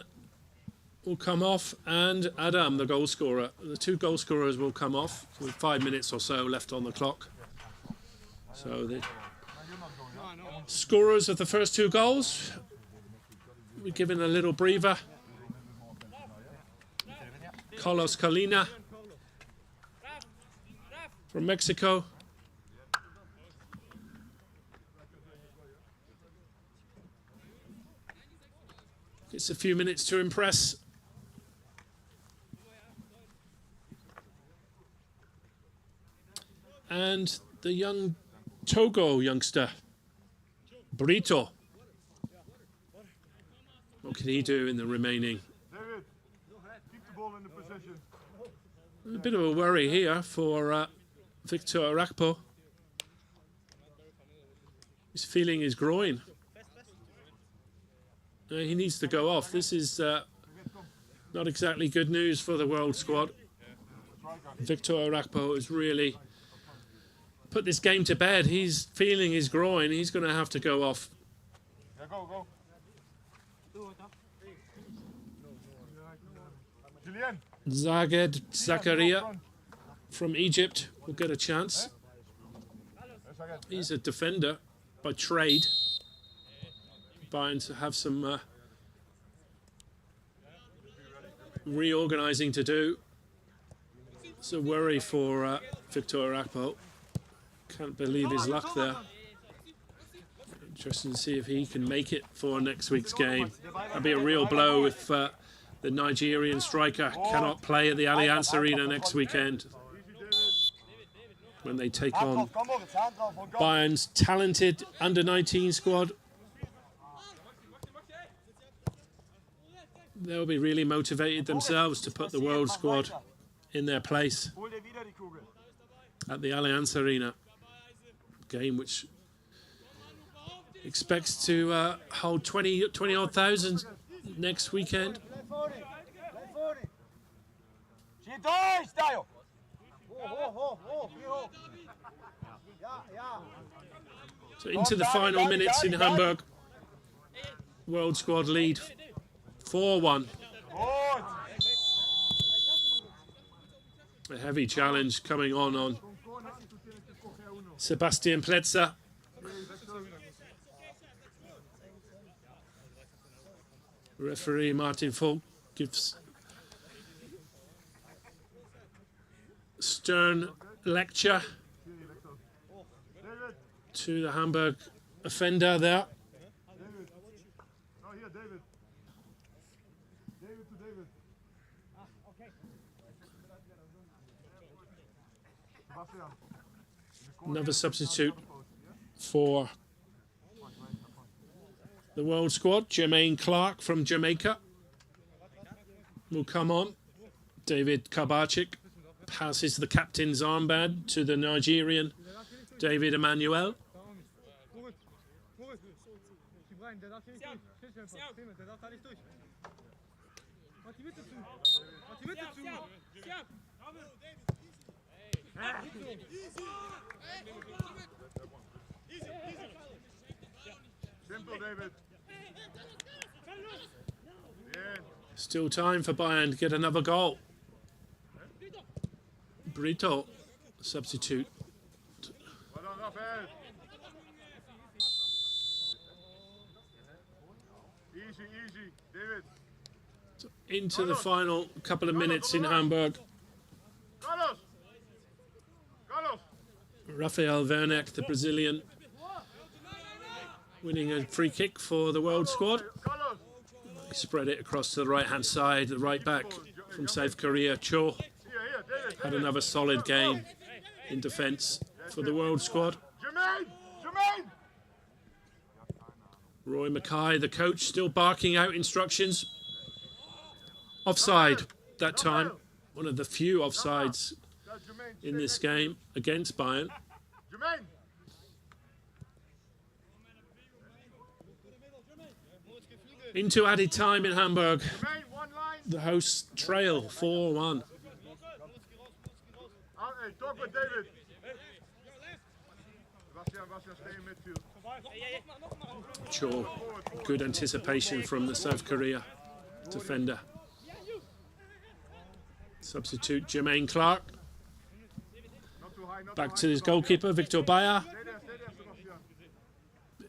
will come off, and Adam, the goal scorer. The 2 goal scorers will come off with 5 minutes or so left on the clock. So the scorers of the first 2 goals, we're given a little breather. Carlos Colina from Mexico. It's a few minutes to impress. And the young Togo youngster, Brito. What can he do in the remaining? David, keep the ball in the position. A bit of a worry here for Victor Arakpo. He's feeling his groin. He needs to go off. This is not exactly good news for the World Squad. Victor Arakpo has really put this game to bed. He's feeling his groin. He's going to have to go off. Yeah, go. Julien. Zaged Zakaria from Egypt will get a chance. He's a defender by trade. Bayern to have some reorganising to do. It's a worry for Victor Arakpo. Can't believe his luck there. Interesting to see if he can make it for next week's game. That'd be a real blow if the Nigerian striker cannot play at the Allianz Arena next weekend when they take on Bayern's talented under-19 squad. They'll be really motivated themselves to put the World Squad in their place at the Allianz Arena. Game which expects to hold 20-odd thousand next weekend. So into the final minutes in Hamburg. World Squad lead 4-1. A heavy challenge coming on Sebastian Pletzer. Referee Martin Volk gives stern lecture to the Hamburg offender there. Another substitute for the World Squad, Jermaine Clark from Jamaica, will come on. David Kabarczyk passes the captain's armband to the Nigerian David Emmanuel. Simple, David. Still time for Bayern to get another goal. Brito, substitute. Well done, Raphael. Easy, easy, David. Into the final couple of minutes in Hamburg. Carlos! Carlos! Rafael Werneck, the Brazilian, winning a free kick for the World Squad. Carlos! He spread it across to the right-hand side, the right back from South Korea, Cho. Had another solid game in defence for the World Squad. Jermaine! Jermaine! Roy Makaay, the coach, still barking out instructions. Offside that time. One of the few offsides in this game against Bayern. Jermaine! Into added time in Hamburg. Jermaine, one line. The hosts trail 4-1. Hey, talk with David. Sebastian, stay in midfield. Sure. Good anticipation from the South Korea defender. Substitute Jermaine Clark. Back to his goalkeeper, Victor Bayer.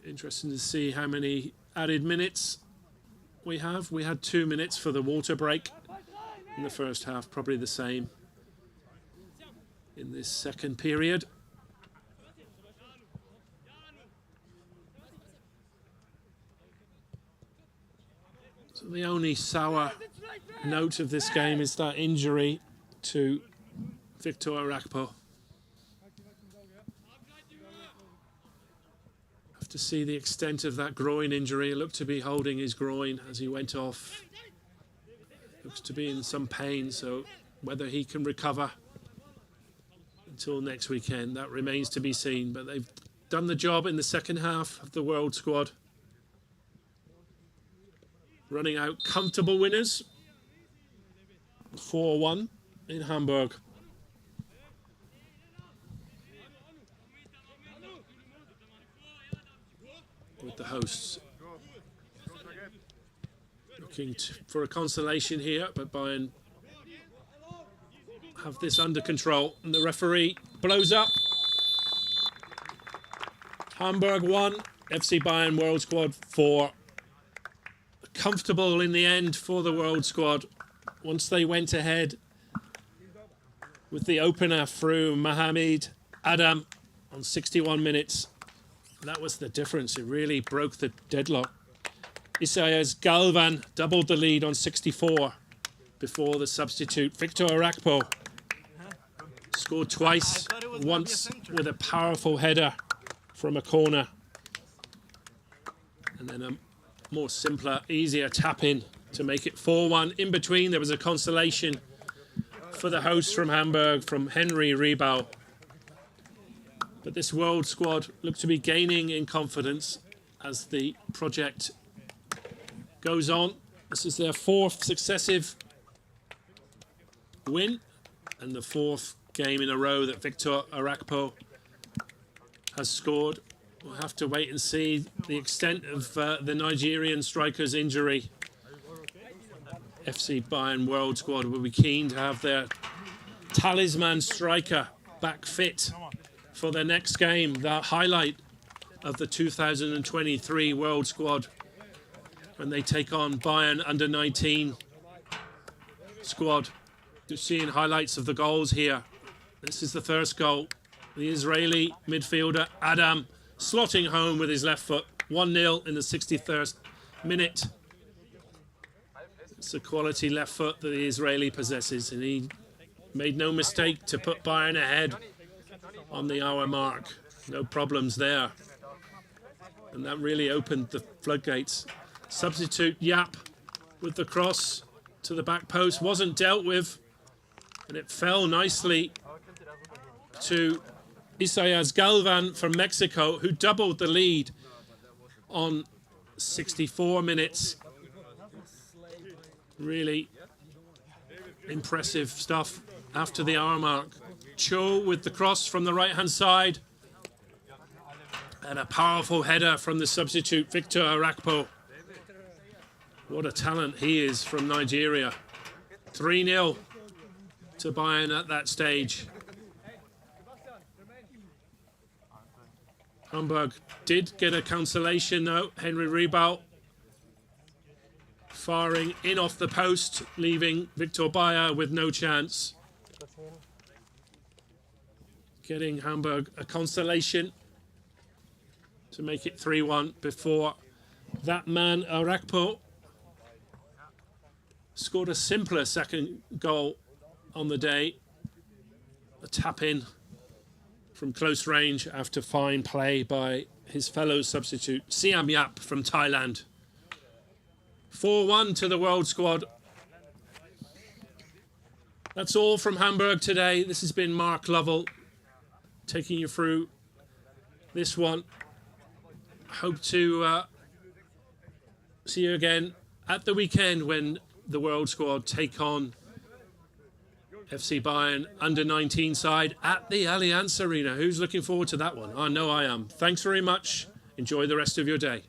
Interesting to see how many added minutes we have. We had 2 minutes for the water break in the first half, probably the same in this second period. So the only sour note of this game is that injury to Victor Arakpo. Have to see the extent of that groin injury. It looked to be holding his groin as he went off. Looks to be in some pain, so whether he can recover until next weekend, that remains to be seen. But they've done the job in the second half of the World Squad, running out comfortable winners. 4-1 in Hamburg. With the hosts looking for a consolation here, but Bayern have this under control. And the referee blows up. Hamburg 1, FC Bayern World Squad 4. Comfortable in the end for the World Squad. Once they went ahead with the opener through Mohamed Adam on 61 minutes. That was the difference. It really broke the deadlock. Isaias Galvan doubled the lead on 64 before the substitute. Victor Arakpo scored twice, once with a powerful header from a corner. And then a more simpler, easier tap-in to make it 4-1. In between, there was a consolation for the hosts from Hamburg, from Henry Riebau. But this World Squad looked to be gaining in confidence as the project goes on. This is their 4th successive win and the 4th game in a row that Victor Arakpo has scored. We'll have to wait and see the extent of the Nigerian striker's injury. FC Bayern World Squad will be keen to have their talisman striker back fit for their next game, the highlight of the 2023 World Squad, when they take on Bayern under-19 squad. You're seeing highlights of the goals here. This is the first goal. The Israeli midfielder Adam slotting home with his left foot. 1-0 in the 63rd minute. It's a quality left foot that the Israeli possesses, and he made no mistake to put Bayern ahead on the hour mark. No problems there. And that really opened the floodgates. Substitute Yap with the cross to the back post. Wasn't dealt with. And it fell nicely to Isaias Galvan from Mexico, who doubled the lead on 64 minutes. Really impressive stuff after the hour mark. Cho with the cross from the right-hand side. And a powerful header from the substitute, Victor Arakpo. What a talent he is from Nigeria. 3-0 to Bayern at that stage. Hamburg did get a consolation though. Henry Riebau firing in off the post, leaving Victor Bayer with no chance. Getting Hamburg a consolation to make it 3-1 before that man, Arakpo, scored a simpler second goal on the day. A tap-in from close range after fine play by his fellow substitute, Siam Yap from Thailand. 4-1 to the World Squad. That's all from Hamburg today. This has been Mark Lovell taking you through this one. Hope to see you again at the weekend when the World Squad take on FC Bayern under-19 side at the Allianz Arena. Who's looking forward to that one? I know I am. Thanks very much. Enjoy the rest of your day.